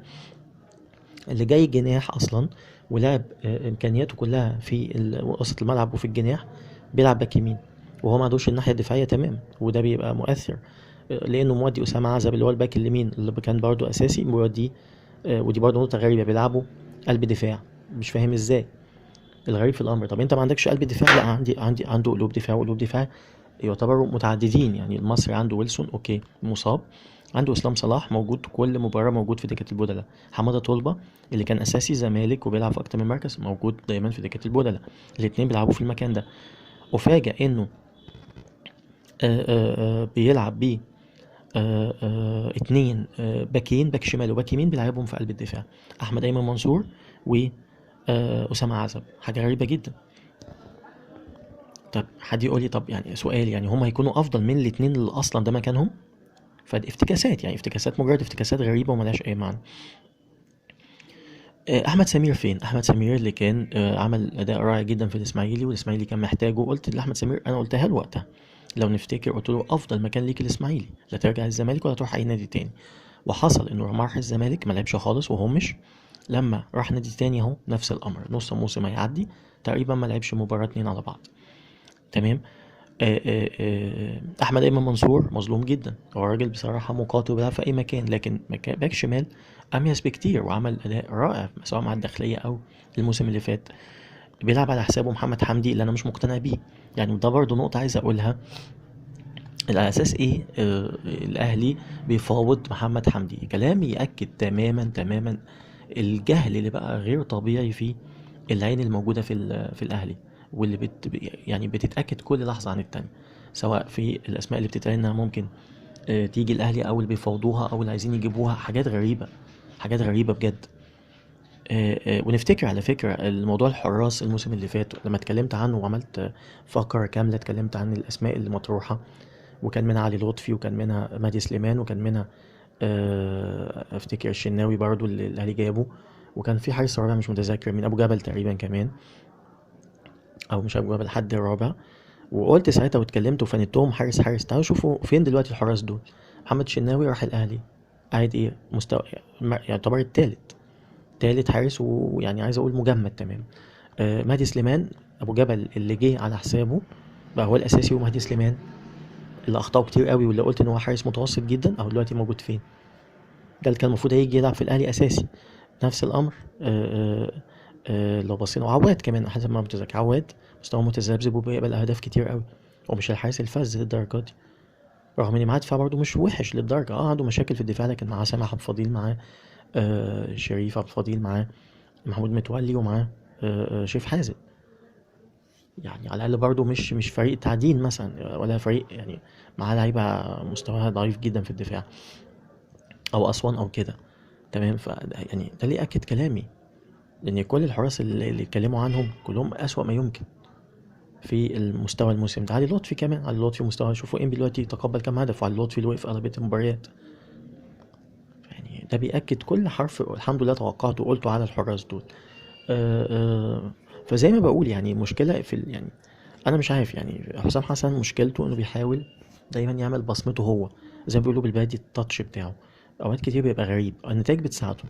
اللي جاي جناح اصلا ولعب امكانياته كلها في وسط الملعب وفي الجناح، بيلعب باك يمين وهو ما عندوش الناحيه الدفاعيه تمام، وده بيبقى مؤثر لانه مودي اسامه عزب اللي هو الباك اليمين اللي كان برضو اساسي مودي. ودي برضو نقطه غريبه، بيلعبوا قلب دفاع، مش فاهم ازاي. الغريب في الامر، طب انت ما عندكش قلب دفاع؟ لا، عندي عنده قلوب دفاع، وقلوب دفاع يعتبروا متعددين. يعني المصري عنده ويلسون اوكي مصاب، عنده اسلام صلاح موجود كل مباراه، موجود في دكه البدلاء. حماده طلبه اللي كان اساسي زمالك وبيلعب في اكتر من مركز موجود دايما في دكه البدلاء، الاثنين بيلعبوا في المكان ده. وفاجئ انه بيلعب بيه اتنين باكين، باك شمال وباك يمين بيلعبهم في قلب الدفاع، احمد ايمن منصور و اسامه عزب. حاجه غريبه جدا. طب حد يقول لي، طب يعني سؤال، يعني هم هيكونوا افضل من الاثنين اللي اصلا ده مكانهم؟ فدي افتكاسات، يعني افتكاسات مجرد افتكاسات غريبه وملهاش اي معنى. احمد سمير فين؟ احمد سمير اللي كان عمل اداء رائع جدا في الاسماعيلي، والاسماعيلي كان محتاجه. قلت لاحمد سمير، انا قلتها له وقتها لو نفتكر، قلت له افضل مكان ليك الاسماعيلي، لا ترجع الزمالك ولا تروح اي نادي تاني. وحصل انه راح الزمالك ما لعبش خالص وهمش، لما راح نادي تاني اهو نفس الامر، نص موسم هيعدي تقريبا ما لعبش مباراه اتنين على بعض. تمام. احمد ايمن منصور مظلوم جدا، هو راجل بصراحه مقاتل وبيلعب في اي مكان، لكن مكان باك شمال اميز بكتير وعمل اداء رائع سواء مع الداخليه او الموسم اللي فات. بيلعب على حسابه محمد حمدي اللي انا مش مقتنع بيه. يعني ده برضو نقطه عايز اقولها، على اساس ايه الاهلي بيفاوض محمد حمدي؟ كلام ياكد تماما تماما الجهل اللي بقى غير طبيعي في العين الموجوده في الاهلي، واللي يعني بتتاكد كل لحظه عن التاني، سواء في الاسماء اللي بتتقال انها ممكن تيجي الاهلي، او اللي بيفاوضوها، او اللي عايزين يجيبوها. حاجات غريبه، حاجات غريبه بجد. ونفتكر على فكره الموضوع الحراس الموسم اللي فات لما اتكلمت عنه وعملت فقره كامله اتكلمت عن الاسماء اللي مطروحه، وكان منها علي لطفي وكان منها مهدي سليمان وكان منها افتكر الشناوي برضو اللي الاهلي جابه، وكان في حارس رابع مش متذكر من ابو جبل تقريبا كمان، او مش ابو جبل، حد رابع. وقلت ساعتها واتكلمت وفندتهم حارس تعالوا شوفوا فين دلوقتي الحراس دول. محمد شناوي راح الاهلي قاعد ايه مستوى، يعتبر تالت حارس، ويعني عايز اقول مجمد تمام. مهدي سليمان ابو جبل اللي جه على حسابه بقى هو الاساسي، ومهدي سليمان اللي اخطاه كتير قوي واللي قلت ان هو حارس متوسط جدا، اهو دلوقتي موجود فين. ده اللي كان المفروض هيجي يلعب في الاهلي اساسي. نفس الامر لو بصينا وعواد كمان حسب ما متذكر، عواد مستواه متذبذب وبيقبل اهداف كتير قوي، ومش الحارس الفذ للدرجه دي، رغم ان معاه دفاع برضه مش وحش للدرجه. عنده مشاكل في الدفاع، لكن معاه سامح عبد الفضيل، معاه شريف عبد الفضيل، معاه محمود متولي، ومعاه شريف حازم. يعني على الاقل برضه مش فريق تعدين مثلا، ولا فريق يعني معاه لعيبه مستواها ضعيف جدا في الدفاع، او اسوان او كده. تمام. يعني ده ليه اكد كلامي، لان كل الحراس اللي اتكلموا عنهم كلهم اسوأ ما يمكن في المستوى الموسم ده. علي لطفي كمان، علي لطفي مستوى، شوفوا انبي دلوقتي تقبل كام هدف، وعلي لطفي اللي وقف اغلبيه المباريات. يعني ده بيأكد كل حرف الحمد لله توقعته وقلته على الحراس دول. آه، آه، فزي ما بقول يعني مشكلة يعني انا مش عارف، يعني حسام حسن مشكلته انه بيحاول دايما يعمل بصمته هو، زي ما بيقولوا بالبلدي التاتش بتاعه. اوقات كتير بيبقى غريب، النتائج بتساعده،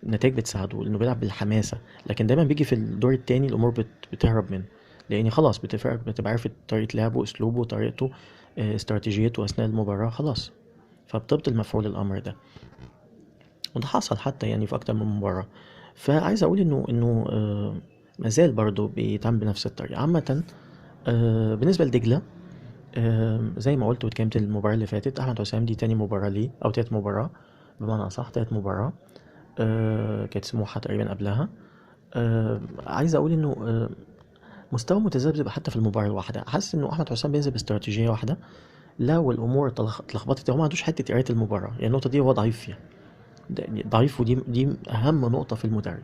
النتائج بتساعده انه بيلعب بالحماسة، لكن دايما بيجي في الدور التاني الامور بتهرب منه، لان خلاص بتبقى عارف طريقة لعبه، اسلوبه، طريقته، استراتيجيته اثناء المباراة خلاص، فبتبطل مفعول الامر ده. وده حصل حتى يعني في اكتر من مباراة. فعايز اقول انه مازال برضه بيتعامل بنفس الطريقة عامة. بالنسبة لدجلة، زي ما قلت واتكلمت المباراة اللي فاتت، أحمد حسام دي تاني مباراة ليه، أو تالت مباراة بمعنى أصح، تالت مباراة. كانت سموحة تقريبا قبلها. عايز أقول إنه مستوى متذبذب حتى في المباراة الواحدة. حاسس إنه أحمد حسام بينزل باستراتيجية واحدة، لو الأمور اتلخبطت هو ما عندوش حتة قراية المباراة، يعني النقطة دي هو ضعيف فيها، ضعيف، ودي أهم نقطة في المدرب،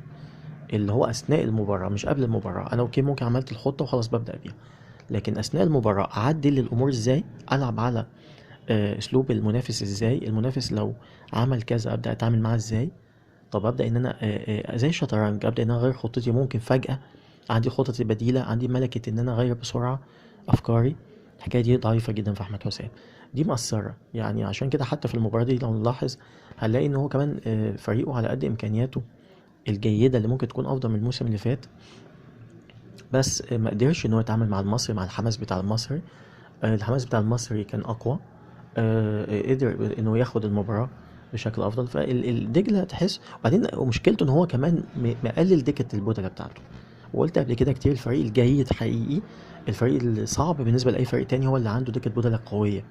اللي هو أثناء المباراة مش قبل المباراة. أنا أوكي ممكن عملت الخطة وخلاص ببدأ بيها، لكن اثناء المباراه اعدل الامور ازاي، العب على اسلوب المنافس ازاي، المنافس لو عمل كذا ابدا اتعامل معاه ازاي. طب ابدا ان انا زي الشطرنج، ابدا ان انا اغير خطتي، ممكن فجاه عندي خطط بديله، عندي ملكه ان انا اغير بسرعه افكاري. الحكايه دي ضعيفه جدا في احمد حسام، دي مأثرة يعني. عشان كده حتى في المباراة دي لو نلاحظ هنلاقي ان هو كمان فريقه على قد امكانياته الجيدة اللي ممكن تكون افضل من الموسم اللي فات، بس ما قدرش ان هو يتعامل مع المصري، مع الحماس بتاع المصري. الحماس بتاع المصري كان اقوى، قدر انه ياخد المباراة بشكل افضل. فالدجلة تحس، وبعدين ومشكلته ان هو كمان مقلل دكة البودلة بتاعته. وقلت قبل كده كتير، الفريق الجيد حقيقي، الفريق الصعب بالنسبة لأي فريق تاني، هو اللي عنده دكة بدلة قوية،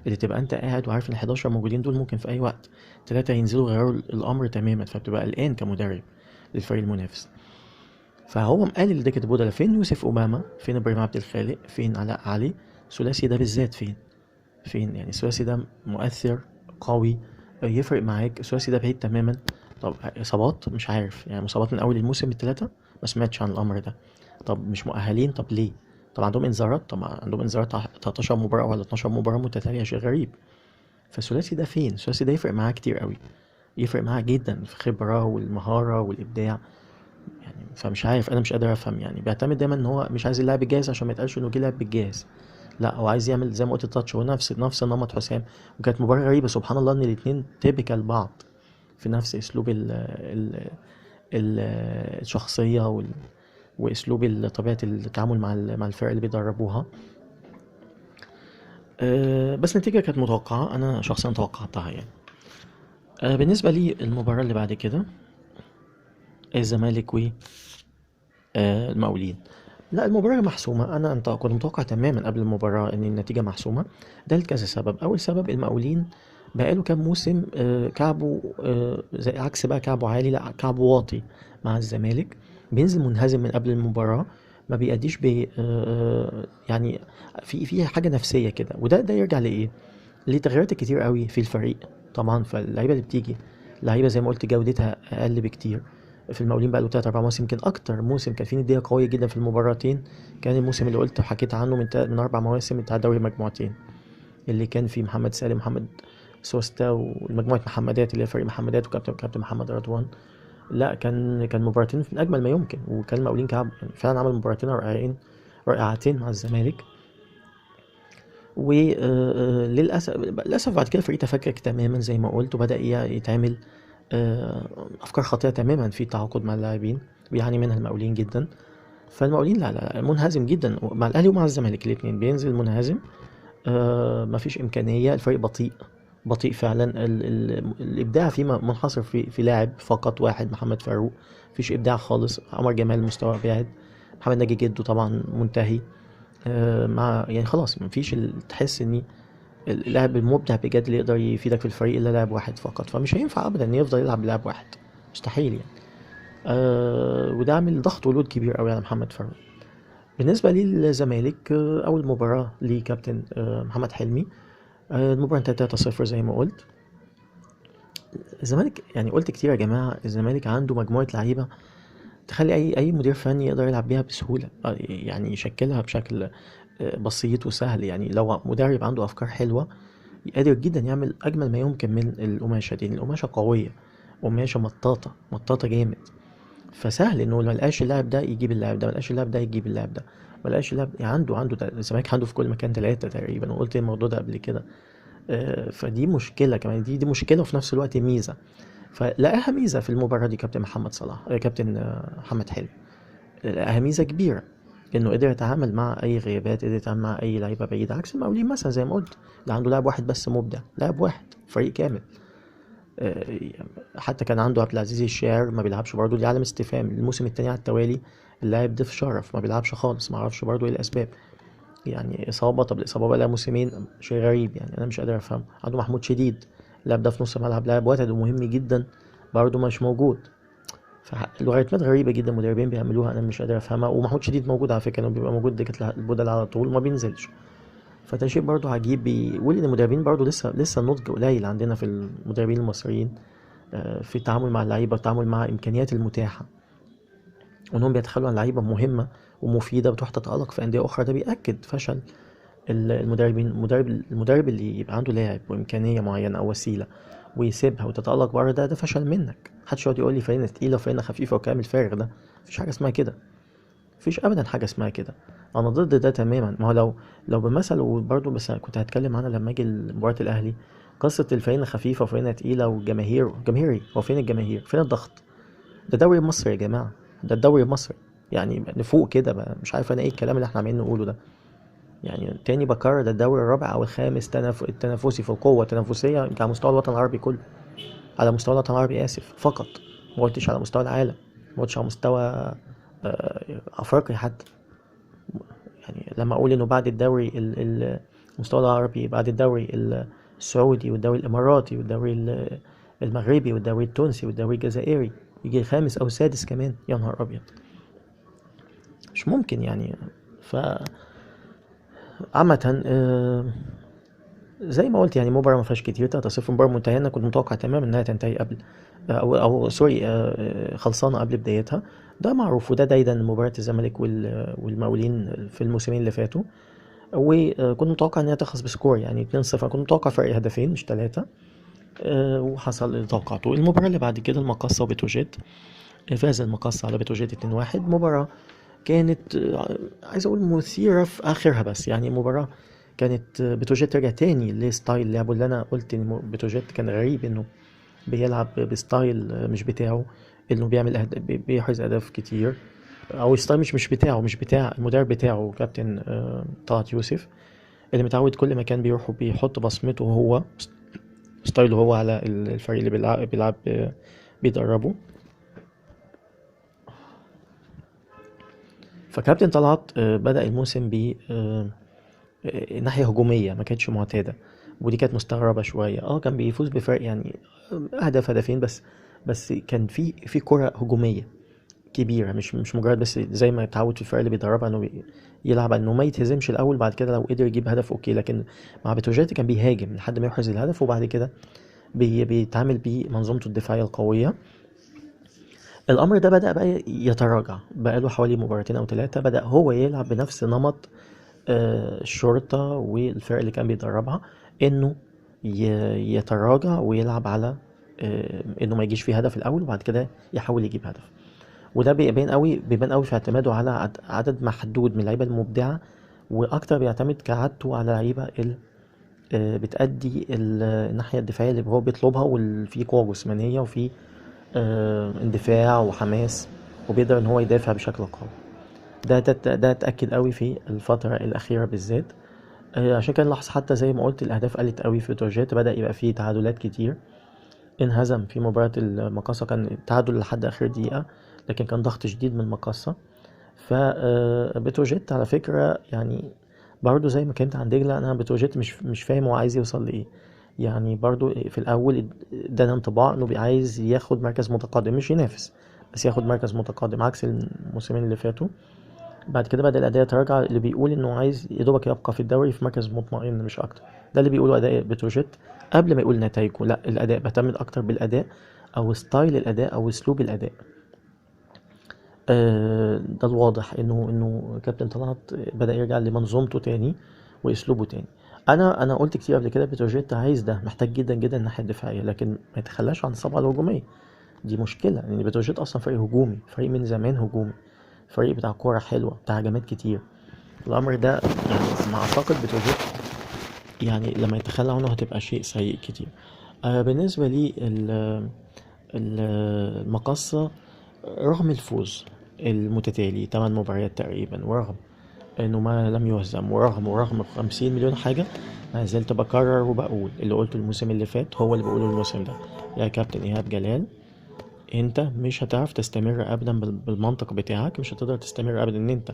اللي تبقى انت قاعد وعارف ان 11 موجودين دول ممكن في اي وقت 3 ينزلوا يغيروا الامر تماما، فبتبقى قلقان كمدرب للفريق المنافس. فهو مقلل دكة البودلة. فين يوسف أمامة، فين إبراهيم عبد الخالق، فين علاء علي، الثلاثي ده بالذات فين يعني الثلاثي ده مؤثر قوي، يفرق معاك. الثلاثي ده بعيد تماما. طب إصابات مش عارف، يعني مصابات من أول الموسم التلاتة ما سمعتش عن الأمر ده. طب مش مؤهلين، طب ليه؟ طب عندهم انذارات، طب عندهم انذارات 13 مباراة ولا 12 مباراة متتالية، شيء غريب. فالثلاثي ده فين؟ الثلاثي ده يفرق معاه كتير قوي، يفرق معاه جدا في الخبرة والمهارة والإبداع يعني. فمش عارف، انا مش قادر افهم، يعني بيعتمد دايما ان هو مش عايز اللاعب الجاهز عشان ما يتقالش انه جه لاعب بالجاهز، لا هو عايز يعمل زي ما قلت التاتش، هو نفس نمط حسام. وكانت مباراة غريبة سبحان الله ان الاتنين تيبيكال بعض في نفس اسلوب ال الشخصية واسلوب طبيعة التعامل مع الفرق اللي بيدربوها. بس النتيجة كانت متوقعة، انا شخصيا توقعتها يعني. بالنسبة لي المباراة اللي بعد كده الزمالك المقاولين، لا المباراة محسومة. انت كنت متوقع تماما قبل المباراة ان النتيجة محسومة. ده لكذا سبب. اول سبب، المقاولين بقاله كام موسم كعبه زي عكس بقى كعبه عالي، لا كعبه واطي مع الزمالك، بينزل منهزم من قبل المباراة، ما بيأديش يعني في حاجة نفسية كده. وده يرجع لإيه؟ لتغيرات كتير قوي في الفريق طبعا. فاللعيبة اللي بتيجي لعيبة زي ما قلت جودتها أقل بكتير. في المقاولين بقى له 3 4 مواسم، يمكن اكتر موسم كان فيه نديه قويه جدا في المباراتين كان الموسم اللي قلت وحكيت عنه من 4 مواسم بتاع دوري المجموعتين، اللي كان فيه محمد سالم، محمد سوستا، والمجموعه محمدات اللي هي فريق محمدات، وكابتن محمد رضوان. لا كان مباراتين من اجمل ما يمكن. وكان المقاولين كعب يعني فعلا عمل مباراتين رائعتين مع الزمالك. وللاسف بعد كده الفريق تفكك تماما زي ما قلت، وبدا يتعمل افكار خاطئه تماما في التعاقد مع اللاعبين، بيعاني منها المقاولين جدا. فالمقاولين لا منهزم جدا مع الاهلي ومع الزمالك، الاثنين بينزل منهزم. مفيش امكانيه، الفريق بطيء فعلا. الابداع فيه منحصر في لاعب فقط واحد، محمد فاروق. مفيش ابداع خالص. عمر جمال مستوى بعيد. محمد ناجي جده طبعا منتهي. مع يعني خلاص مفيش تحس ان اللاعب المبدع بجد اللي يقدر يفيدك في الفريق الا لاعب واحد فقط، فمش هينفع ابدا ان يفضل يلعب بلاعب واحد، مستحيل يعني. وده عامل ضغط ولود كبير قوي على محمد فاروق. بالنسبه للزمالك، اول مباراه لكابتن محمد حلمي، المباراه انتهت 3-0 زي ما قلت. الزمالك يعني قلت كتير يا جماعه، الزمالك عنده مجموعه لعيبه تخلي اي مدير فني يقدر يلعب بيها بسهوله، يعني يشكلها بشكل بسيط وسهل. يعني لو مدرب عنده افكار حلوه قادر جدا يعمل اجمل ما يمكن من القماشه دي. القماشه قويه، قماشه مطاطه جامد، فسهل انه ما لقاش اللاعب ده يجيب اللاعب ده، ما لقاش اللاعب ده يجيب اللاعب ده، ما لقاش اللاعب يعني عنده الزمالك عنده في كل مكان ثلاثه تقريبا، وقلت الموضوع ده قبل كده. فدي مشكله كمان، دي مشكله وفي نفس الوقت ميزه. فلقاها ميزه في المباراه دي كابتن محمد صلاح، كابتن محمد حلمي. لقاها ميزه كبيره انه قدر يتعامل مع اي غيابات، قدر يتعامل مع اي لعيبه بعيده، عكس المقاولين مثلا زي ما قلت، اللي عنده لاعب واحد بس مبدع، لاعب واحد فريق كامل. آه، حتى كان عنده عبد العزيز الشاعر ما بيلعبش برضه، دي علامه استفهام. الموسم التاني على التوالي اللاعب ضيف شرف ما بيلعبش خالص، ما اعرفش برضه ايه الاسباب. يعني اصابه، طب الاصابه بقى لها موسمين، شيء غريب يعني، انا مش قادر افهم. عنده محمود شديد، اللاعب ده في نص الملعب لاعب وتد ومهم جدا، برضه مش موجود. فالوغاريتمات غريبة جدا مدربين بيعملوها، أنا مش قادر أفهمها. ومحمود شديد موجود على فكرة، إنه بيبقى موجود دكة البدل على طول ما بينزلش. فده شيء برضه عجيب، بيقول إن المدربين برضه لسه النضج قليل عندنا في المدربين المصريين، في التعامل مع اللعيبة والتعامل مع الإمكانيات المتاحة، وإنهم بيتخلوا عن لعيبة مهمة ومفيدة بتروح تتألق في أندية أخرى. ده بيأكد فشل المدربين. المدرب اللي يبقى عنده لاعب وإمكانية معينة أو وسيلة ويسيبها وتتألق بره، ده فشل منك. محدش يقعد يقول لي فريقنا تقيلة وفريقنا خفيفة وكلام الفارغ ده. مفيش حاجة اسمها كده، مفيش ابدا حاجه اسمها كده. انا ضد ده تماما. ما هو لو بمثل، وبرضه بس كنت هتكلم عنها لما اجي مباراه الاهلي، قصه الفريق خفيفه وفريق تقيله جماهيري. هو فين الجماهير؟ فين الضغط؟ ده دوري مصر يا جماعه، ده الدوري المصري. يعني نفوق كده بقى. مش عارف انا ايه الكلام اللي احنا عمالين نقوله ده. يعني تاني بكرر، ده الدوري الرابع او الخامس التنافسي في القوه التنافسيه على مستوى الوطن العربي كله. على مستوى الوطن العربي اسف فقط، ما قلتش على مستوى العالم، ما قلتش على مستوى افريقيا حتى. يعني لما اقول انه بعد الدوري المستوى العربي، بعد الدوري السعودي والدوري الاماراتي والدوري المغربي والدوري التونسي والدوري الجزائري، يجي الخامس او السادس كمان، يا نهار ابيض، مش ممكن يعني. ف عامة زي ما قلت يعني مباراة ما فيهاش كتير، 3-0 مباراة منتهية. انا كنت متوقع تماما انها تنتهي قبل او سوري خلصانة قبل بدايتها. ده معروف، وده دايما مباراة الزمالك والمقاولين في الموسمين اللي فاتوا. وكنت متوقع انها تخلص بسكور يعني 2-0. كنت متوقع فرق هدفين مش 3، وحصل اللي توقعته. المباراة اللي بعد كده المقصة وبتروجيت، فاز المقصة على بتروجيت 2-1. مباراة كانت عايز اقول مثيرة في اخرها، بس يعني مباراة كانت بتروجيت رجع تاني لستايل لعبه، اللي انا قلت ان بتروجيت كان غريب انه بيلعب بستايل مش بتاعه، انه بيحرز اهداف كتير، او ستايل مش بتاع المدرب بتاعه كابتن طلعت يوسف، اللي متعود كل مكان بيروح بيحط بصمته هو، ستايله هو على الفريق اللي بيلعب بيدربه. فكابتن طلعت بدأ الموسم ب ناحية هجومية ما كانتش معتادة، ودي كانت مستغربة شوية. كان بيفوز بفرق يعني هدفين بس كان في كرة هجومية كبيرة، مش مجرد بس زي ما اتعود في الفرق اللي بيدربها انه يلعب انه ما يتهزمش الاول، بعد كده لو قدر يجيب هدف اوكي. لكن مع بتروجيت كان بيهاجم لحد ما يحرز الهدف، وبعد كده بيتعامل بمنظومته الدفاعية القوية. الامر ده بدأ بقى يتراجع، بقى له حوالي مباراتين او 3 بدأ هو يلعب بنفس نمط الشرطة والفرق اللي كان بيدربها، انه يتراجع ويلعب على انه ما يجيش فيه هدف الاول وبعد كده يحاول يجيب هدف. وده بيبان قوي في اعتماده على عدد محدود من اللعيبه المبدعه، واكتر بيعتمد كعادته على لعيبه بتأدي الناحيه الدفاعيه اللي هو بيطلبها، وفي قوه جسمانيه وفي اندفاع وحماس، وبيقدر ان هو يدافع بشكل قوي. ده اتأكد قوي في الفتره الاخيره بالذات. عشان كده نلاحظ حتى زي ما قلت الاهداف قلت قوي في بتروجيت، بدأ يبقى فيه تعادلات كتير. انهزم في مباراة المقاصة، كان التعادل لحد اخر دقيقة، لكن كان ضغط شديد من المقاصة. فبتروجيت على فكرة يعني برضو زي ما كانت عن دجلة، انا بتروجيت مش فاهم هو عايز يوصل لايه. يعني برضو في الاول ادانا انطباع انه عايز ياخد مركز متقدم، مش ينافس بس ياخد مركز متقدم عكس الموسمين اللي فاتوا. بعد كده بدأ الأداء يتراجع، اللي بيقول إنه عايز يدوبك يبقى في الدوري في مركز مطمئن مش أكتر. ده اللي بيقوله أداء بتروجيت قبل ما يقول نتائجه. لا، الأداء بهتم أكتر بالأداء أو ستايل الأداء أو أسلوب الأداء. ده الواضح إنه كابتن طلعت بدأ يرجع لمنظومته تاني وأسلوبه تاني. أنا قلت كتير قبل كده بتروجيت عايز ده، محتاج جدا جدا الناحية الدفاعية، لكن ما يتخلاش عن الصبغة الهجومية. دي مشكلة لأن بتروجيت أصلا فريق هجومي، فريق من زمان هجومي، فريق بتاع كورة حلوة، بتاع هجمات كتير. الأمر ده يعني ما أعتقد بتروجيت يعني لما يتخلى عنه هتبقى شيء سيء كتير. بالنسبة لي المقصة، رغم الفوز المتتالي 8 مباريات تقريبا، ورغم انه ما لم يهزم، ورغم 50 مليون حاجة، ما زلت بكرر وبقول اللي قلته الموسم اللي فات هو اللي بقوله الموسم ده. يا كابتن إيهاب جلال، انت مش هتعرف تستمر ابدا بالمنطق بتاعك، مش هتقدر تستمر ابدا ان انت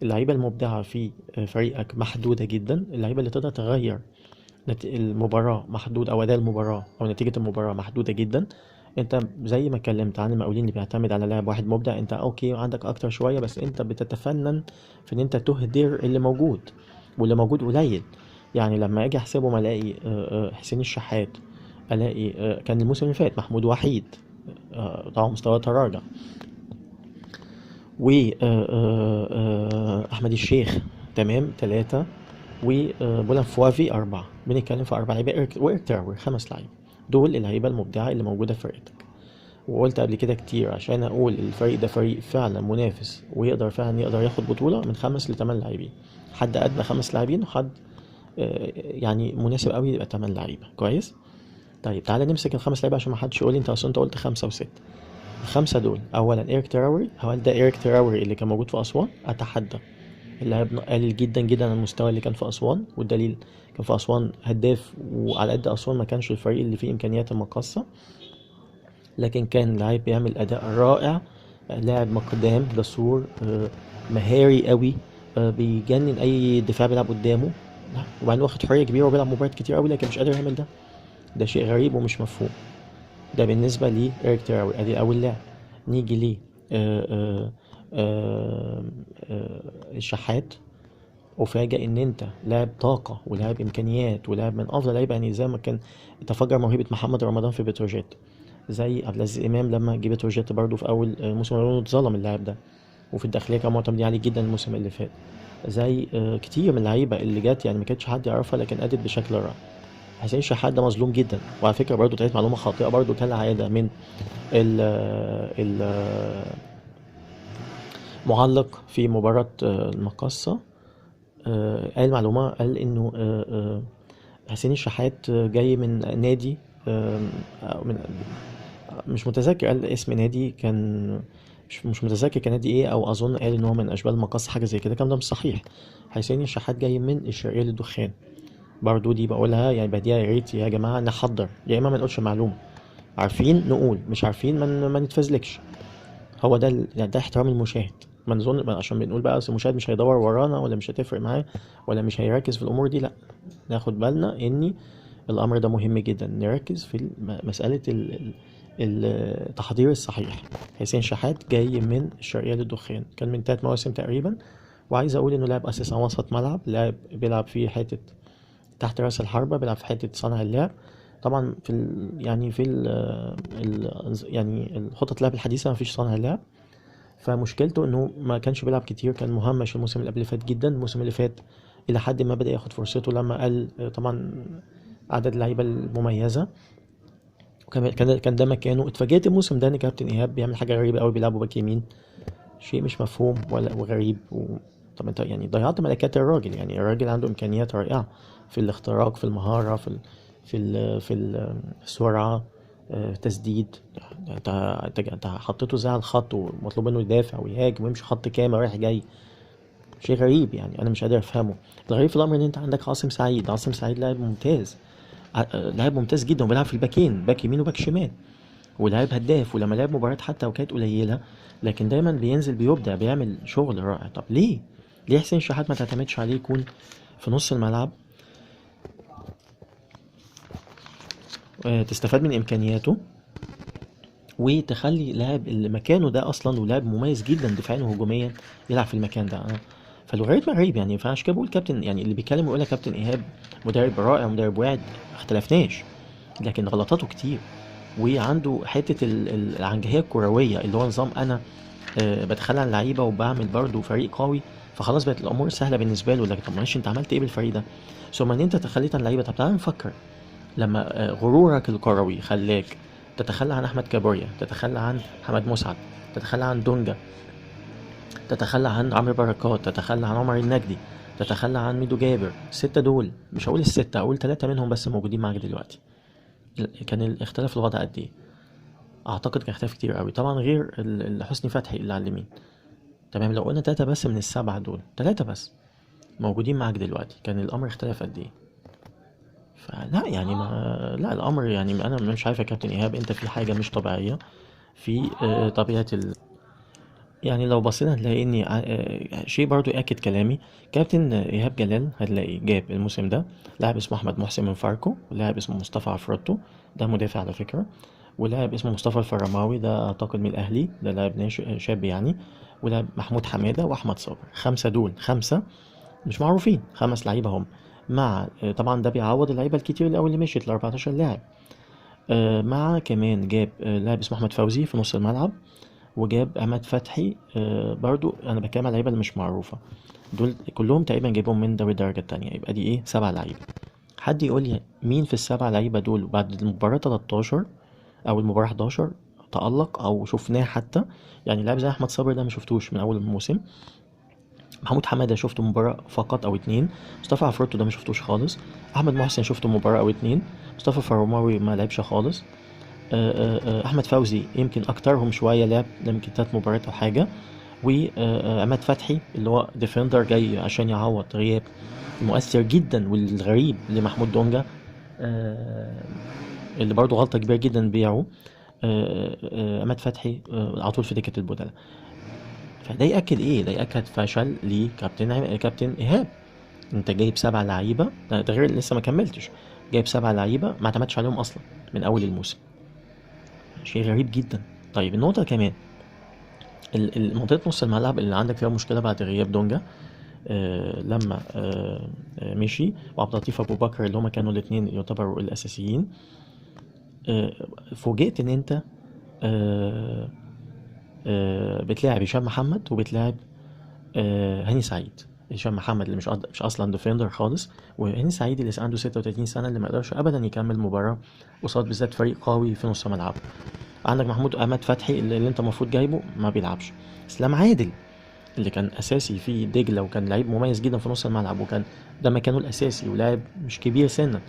اللعيبه المبدعه في فريقك محدوده جدا، اللعيبه اللي تقدر تغير المباراه محدود، او اداء المباراه او نتيجه المباراه محدوده جدا. انت زي ما اتكلمت عن المقاولين اللي بيعتمد على لاعب واحد مبدع، انت اوكي عندك اكتر شويه، بس انت بتتفنن في ان انت تهدر اللي موجود، واللي موجود قليل. يعني لما اجي احسبهم الاقي حسين الشحات، الاقي كان الموسم اللي فات محمود وحيد، طبعا مستواه تراجع، و احمد الشيخ تمام 3، وبولان فوافي 4. بنتكلم في 4 لعيبه، وإيريك تراوري 5 لعيبه. دول اللعيبه المبدعه اللي موجوده في فرقتك. وقلت قبل كده كتير عشان اقول الفريق ده فريق فعلا منافس ويقدر فعلا ياخد بطوله، من 5 ل8 لاعبين، حد ادنى 5 لاعبين، وحد يعني مناسب قوي يبقى 8 لعيبه كويس. طيب تعالى نمسك الخمس لعيبه عشان ما حدش يقول لي انت اصلا انت قلت 5 و6. الخمسة دول أولا إيريك تراوري، هل ده إيريك تراوري اللي كان موجود في أسوان؟ أتحدى. اللاعب قليل جدا جدا عن المستوى اللي كان في أسوان، والدليل كان في أسوان هداف، وعلى قد أسوان ما كانش الفريق اللي فيه إمكانيات المقاصة، لكن كان لاعب بيعمل أداء رائع، لاعب مقدام جسور، مهاري قوي، بيجنن أي دفاع بيلعب قدامه. وبعدين واخد حرية كبيرة وبيلعب مباريات كتير قوي، لكن مش قادر يعمل ده. ده شيء غريب ومش مفهوم. ده بالنسبة لي إيريك تراوري، أدي أول لاعب. نيجي ليه آه، آه، آه، الشحات. أفاجأ إن أنت لاعب طاقة ولاعب إمكانيات ولاعب من أفضل لعيبة، يعني زي ما كان تفجر موهبة محمد رمضان في بتروجيت، زي عبد العزيز إمام لما جه بتروجيت برضه في أول موسم اتظلم اللاعب ده، وفي الداخلية كان معتمد عليه جدا الموسم اللي فات. زي كتير من اللعيبة اللي جت يعني ما كانش حد يعرفها لكن أدت بشكل رائع. حسين شحات ده مظلوم جدا، وعلى فكرة برضه طلعت معلومة خاطئة برضه كالعادة من المعلق في مباراة المقصة. قال معلومة، قال إنه حسين الشحات جاي من نادي، من مش متذكر قال اسم نادي، كان مش متذكر كان نادي ايه، او اظن قال ان هو من اشبال المقص حاجه زي كده. الكلام ده مش صحيح. حسين الشحات جاي من الشرقيه للدخان. برضو دي بقولها يعني بديها، يا ريت يا جماعه نحضر، يا اما ما نقولش معلومه، عارفين نقول، مش عارفين ما نتفزلكش. هو ده يعني ده احترام المشاهد. ما نظن عشان بنقول بقى اصل المشاهد مش هيدور ورانا، ولا مش هتفرق معاه، ولا مش هيركز في الامور دي. لا، ناخد بالنا ان الامر ده مهم جدا، نركز في مسألة التحضير الصحيح. حسين شحات جاي من الشرقية للدخان، كان من 3 مواسم تقريبا، وعايز اقول انه لاعب اساسا وسط ملعب، لاعب بيلعب في حتة تحت راس الحربة، بيلعب في حتة صانع اللعب. طبعا في يعني في يعني الخطط اللعب الحديثة ما فيش صانع لعب، فمشكلته انه ما كانش بيلعب كتير، كان مهمش الموسم اللي قبل اللي فات جدا. الموسم اللي فات الى حد ما بدأ ياخد فرصته لما قل طبعا عدد اللعيبه المميزه، وكان كان ده مكانه. اتفاجئت الموسم ده ان كابتن ايهاب بيعمل حاجه غريبه قوي، بيلعبه باك يمين، شيء مش مفهوم ولا وغريب طب انت يعني ضيعت ملكات الراجل. يعني الراجل عنده امكانيات رائعه في الاختراق، في المهاره، السرعه، تسديد. انت حطيته زي على الخط ومطلوب منه يدافع ويهاجم ويمشي خط كامل رايح جاي. شيء غريب يعني، انا مش قادر افهمه. الغريب في الامر ان انت عندك عاصم سعيد. عاصم سعيد لاعب ممتاز، لاعب ممتاز جدا، وبيلعب في الباكين، باك يمين وباك شمال، ولاعب هداف. ولما لعب مباريات حتى وكانت قليله، لكن دايما بينزل بيبدع، بيعمل شغل رائع. طب ليه حسين شحات ما تعتمدش عليه يكون في نص الملعب، تستفاد من امكانياته، وتخلي لاعب اللي مكانه ده اصلا ولاعب مميز جدا دفاعيا وهجوميا يلعب في المكان ده. فالوغاريتم غريب يعني. فعشان كده بقول كابتن، يعني اللي بيتكلم ويقول لك كابتن ايهاب مدرب رائع مدرب واعد، ما اختلفناش، لكن غلطاته كتير، وعنده حته العنجهيه الكرويه، اللي هو نظام انا بتخلى عن اللعيبه وبعمل برضه فريق قوي، فخلاص بقت الامور سهله بالنسبه له. لكن طب معلش، انت عملت ايه بالفريق ده؟ ثم ان انت تخليت عن اللعيبه. طب تعالى نفكر، لما غرورك الكروي خلاك تتخلى عن احمد كابوريا، تتخلى عن محمد مسعد، تتخلى عن دونجا، تتخلى عن عمرو بركات، تتخلى عن عمر النجدي، تتخلى عن ميدو جابر، الستة دول، مش هقول الستة، هقول 3 منهم بس موجودين معاك دلوقتي، كان الاختلاف الوضع قد ايه؟ اعتقد كان اختلاف كتير قوي طبعا، غير حسني فتحي اللي على اليمين. تمام، لو قلنا 3 بس من ال7 دول، 3 بس موجودين معاك دلوقتي، كان الامر اختلف قد ايه؟ فلا يعني، ما لا الامر يعني، انا مش عارف يا كابتن ايهاب، انت في حاجه مش طبيعيه في طبيعه يعني. لو بصينا هنلاقي ان شيء برضو ياكد كلامي. كابتن ايهاب جلال هتلاقي جاب الموسم ده لاعب اسمه احمد محسن من فاركو، ولاعب اسمه مصطفى عفروتو، ده مدافع على فكره، ولاعب اسمه مصطفى الفرماوي، ده اعتقد من الاهلي، ده لاعب شاب يعني، ولاعب محمود حماده واحمد صابر. 5 دول، 5 مش معروفين، 5 لعيبه هم، مع طبعا ده بيعوض اللعيبه الكتير اللي اللي مشيت ال 14 لاعب. مع كمان جاب لاعب اسمه احمد فوزي في نص الملعب، وجاب عماد فتحي. برضو انا بتكلم على اللعيبه اللي مش معروفه، دول كلهم تقريبا جايبهم من دوري الدرجه التانية، يبقى دي ايه 7 لعيبه. حد يقول لي مين في ال7 لعيبه دول بعد المباراه 13 او المباراه 11 تألق او شفناه حتى؟ يعني لاعب زي احمد صابر ده ما شفتوش من اول الموسم، محمود حماده شفته مباراه فقط او 2، مصطفى عفروتو ده ما شفتوش خالص، احمد محسن شفته مباراه او 2، مصطفى فرماوي ما لعبش خالص، احمد فوزي يمكن اكترهم شويه، لعب يمكن 3 مباريات او حاجه، وعماد فتحي اللي هو ديفندر جاي عشان يعوض غياب مؤثر جدا والغريب لمحمود دونجا، اللي برضه غلطه كبيره جدا بيعه. عماد فتحي على طول في دكه البدلاء. فده ياكد ايه؟ ده ياكد فشل كابتن ايهاب. انت جايب 7 لعيبه، ده غير لسه ما كملتش، جايب 7 لعيبه ما اعتمدش عليهم اصلا من اول الموسم، شيء غريب جدا. طيب النقطه كمان، منطقة نص الملعب اللي عندك فيها مشكلة بعد غياب دونجا، لما مشي، وعبد اللطيف ابو بكر اللي هما كانوا الاثنين يعتبروا الاساسيين. فوجئت ان انت بتلاعب هشام محمد، وبتلاعب هاني سعيد. هشام محمد اللي مش اصلا ديفندر خالص، وهاني سعيد اللي عنده 36 سنه، اللي ما يقدرش ابدا يكمل مباراه قصاد بالذات فريق قوي في نص ملعبه. عندك محمود عماد فتحي اللي انت المفروض جايبه ما بيلعبش. اسلام عادل اللي كان اساسي في دجله، وكان لعيب مميز جدا في نص الملعب، وكان ده مكانه الاساسي، ولاعب مش كبير سنا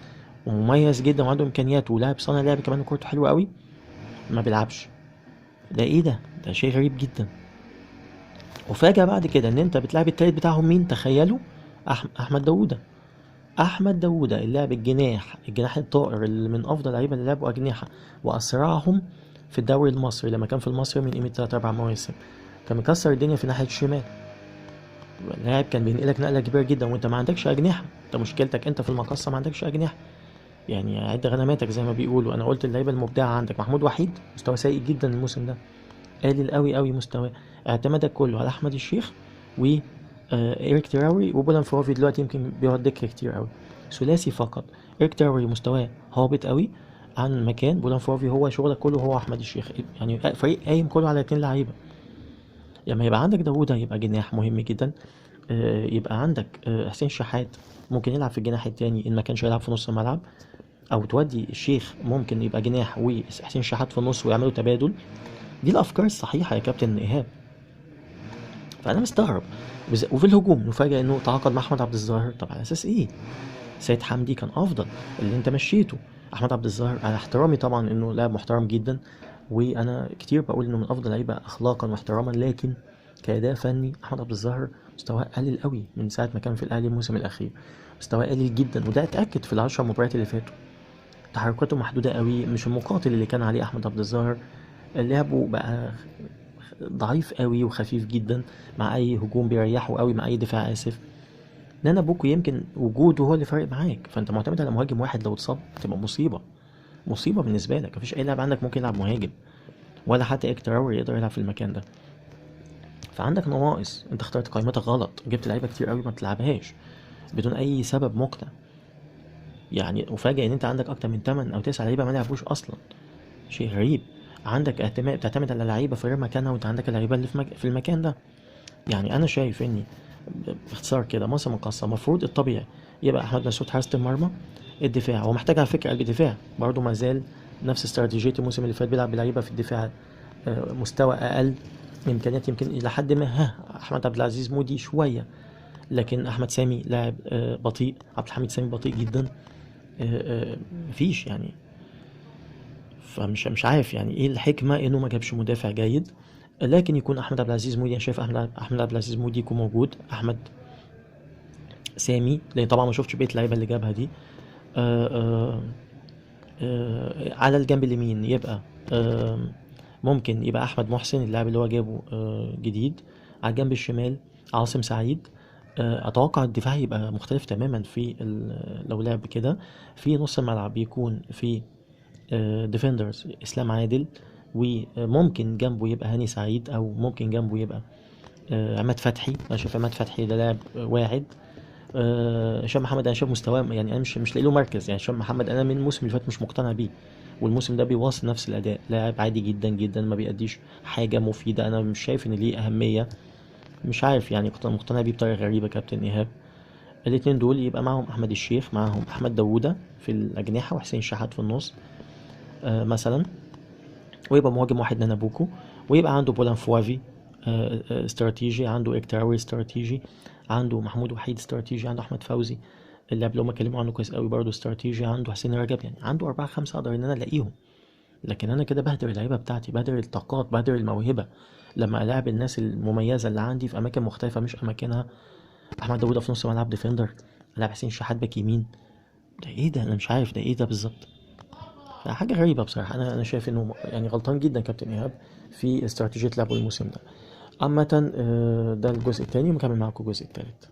ومميز جدا وعنده امكانيات، ولاعب صانع لعب كمان وكورته حلوه قوي، ما بيلعبش. ده ايه ده شيء غريب جدا. وفاجأ بعد كده ان انت بتلعب التالت بتاعهم مين؟ تخيلوا، احمد داوودة. احمد داوودة اللاعب الجناح الطائر، اللي من افضل اللعيبه اللي لعبوا اجنحه واسرعهم في الدوري المصري لما كان في المصري من قيمه 3 4 مواسم، كان مكسر الدنيا في ناحيه الشمال. اللاعب كان بينقلك نقله كبيره جدا، وانت ما عندكش اجنحه، انت مشكلتك انت في المقصه ما عندكش اجنحه. يعني عد غنماتك زي ما بيقولوا. انا قلت اللعيبه المبدعه عندك محمود وحيد مستوى سيء جدا الموسم ده، قليل قوي قوي مستواه، اعتمادك كله على احمد الشيخ و ايريك تراوري وبولان فوفي، دلوقتي يمكن بيقعد دكه كتير قوي، ثلاثي فقط. ايريك تراوري مستواه هابط قوي عن مكان بولان فوفي، هو شغلك كله هو احمد الشيخ، يعني فريق قايم كله على 2 لعيبه. لما يبقى عندك داوود هيبقى جناح مهم جدا، يبقى عندك حسين شحات ممكن يلعب في الجناح التاني ان ما كانش يلعب في نص الملعب، او تودي الشيخ ممكن يبقى جناح وحسين شحات في النص ويعملوا تبادل. دي الافكار الصحيحه يا كابتن ايهاب. فانا مستغرب. وفي الهجوم نفاجئ انه تعاقد مع احمد عبد الظاهر. طب على اساس ايه؟ سيد حمدي كان افضل اللي انت مشيته. احمد عبد الظاهر على احترامي طبعا انه لاعب محترم جدا، وانا كتير بقول انه من افضل لعيبه اخلاقا واحتراما، لكن كأداء فني أحمد عبد الظاهر مستواه قليل قوي من ساعة ما كان في الأهلي الموسم الأخير، مستواه قليل جدا، وده اتأكد في ال10 مباريات اللي فاتوا. تحركاته محدودة قوي، مش المقاتل اللي كان عليه أحمد عبد الظاهر. لعبه بقى ضعيف قوي وخفيف جدا، مع أي هجوم بيريحه قوي، مع أي دفاع آسف. نانا بوكو يمكن وجوده هو اللي فارق معاك، فأنت معتمد على مهاجم واحد، لو اتصاب تبقى مصيبة، مصيبة بالنسبة لك. مفيش أي لاعب عندك ممكن يلعب مهاجم، ولا حتى إيك تراوري يقدر يلعب في المكان ده. فعندك نواقص، انت اخترت قائمتك غلط، جبت لعيبه كتير قوي ما بتلعبهاش بدون اي سبب مقنع. يعني افاجئ ان انت عندك اكتر من 8 او 9 لعيبه ما لعبوش اصلا، شيء غريب. عندك اعتماد، بتعتمد على لعيبه في غير مكانها، وانت عندك اللعيبه اللي في المكان ده. يعني انا شايف اني باختصار كده مصر مقاصه، المفروض الطبيعي يبقى احمد مسعود حارس المرمى. الدفاع هو محتاج على فكره قلب دفاع برضه، ما زال نفس استراتيجيه الموسم اللي فات، بيلعب بلعيبه في الدفاع مستوى اقل امكانيات، يمكن الى حد ما احمد عبد العزيز مودي شويه، لكن احمد سامي لاعب بطيء، عبد الحميد سامي بطيء جدا. مفيش يعني. فمش عارف يعني ايه الحكمه انه ما جابش مدافع جيد، لكن يكون احمد عبد العزيز مودي. انا شايف احمد عبد العزيز مودي يكون موجود، احمد سامي، لان طبعا ما شفتش بقيه اللعيبه اللي جابها دي. آه، آه، على الجنب اليمين يبقى ممكن يبقى احمد محسن اللاعب اللي هو جابه جديد. على الجنب الشمال عاصم سعيد. اتوقع الدفاع يبقى مختلف تماما في لو لعب كده. في نص الملعب بيكون في ديفندرز اسلام عادل، وممكن جنبه يبقى هاني سعيد، او ممكن جنبه يبقى عماد فتحي. انا شايف عماد فتحي ده لاعب واعد. هشام محمد انا شايف مستواه، يعني انا مش لاقي له مركز. يعني هشام محمد انا من الموسم اللي فات مش مقتنع بيه، والموسم ده بيواصل نفس الاداء، لاعب عادي جدا جدا، ما بيأديش حاجه مفيده. انا مش شايف ان ليه اهميه، مش عارف يعني، كنت مقتنع بيه بطريقه غريبه كابتن ايهاب. الاتنين دول يبقى معاهم احمد الشيخ، معاهم احمد داوودة في الاجنحه، وحسين شحات في النص مثلا. ويبقى مهاجم واحد نانا بوكو، ويبقى عنده بولان فوافي استراتيجي، عنده إيك تراوري استراتيجي، عنده محمود وحيد استراتيجي، عنده احمد فوزي اللي قبل ما اتكلموا عنه كويس قوي برضه استراتيجي، عنده حسين رجب. يعني عنده 4 5 اقدر ان انا الاقيهم، لكن انا كده بهدر اللعيبه بتاعتي، بهدر الطاقات، بهدر الموهبه لما العب الناس المميزه اللي عندي في اماكن مختلفه مش اماكنها. احمد داوود في نص ملعب ديفندر، العب حسين شحات باك يمين. ده ايه ده؟ انا مش عارف ده ايه ده بالظبط. حاجه غريبه بصراحه. انا شايف انه يعني غلطان جدا كابتن ايهاب في استراتيجيه لعبه الموسم ده. عامه ده الجزء الثاني، ومكمل معاكم الجزء الثالث.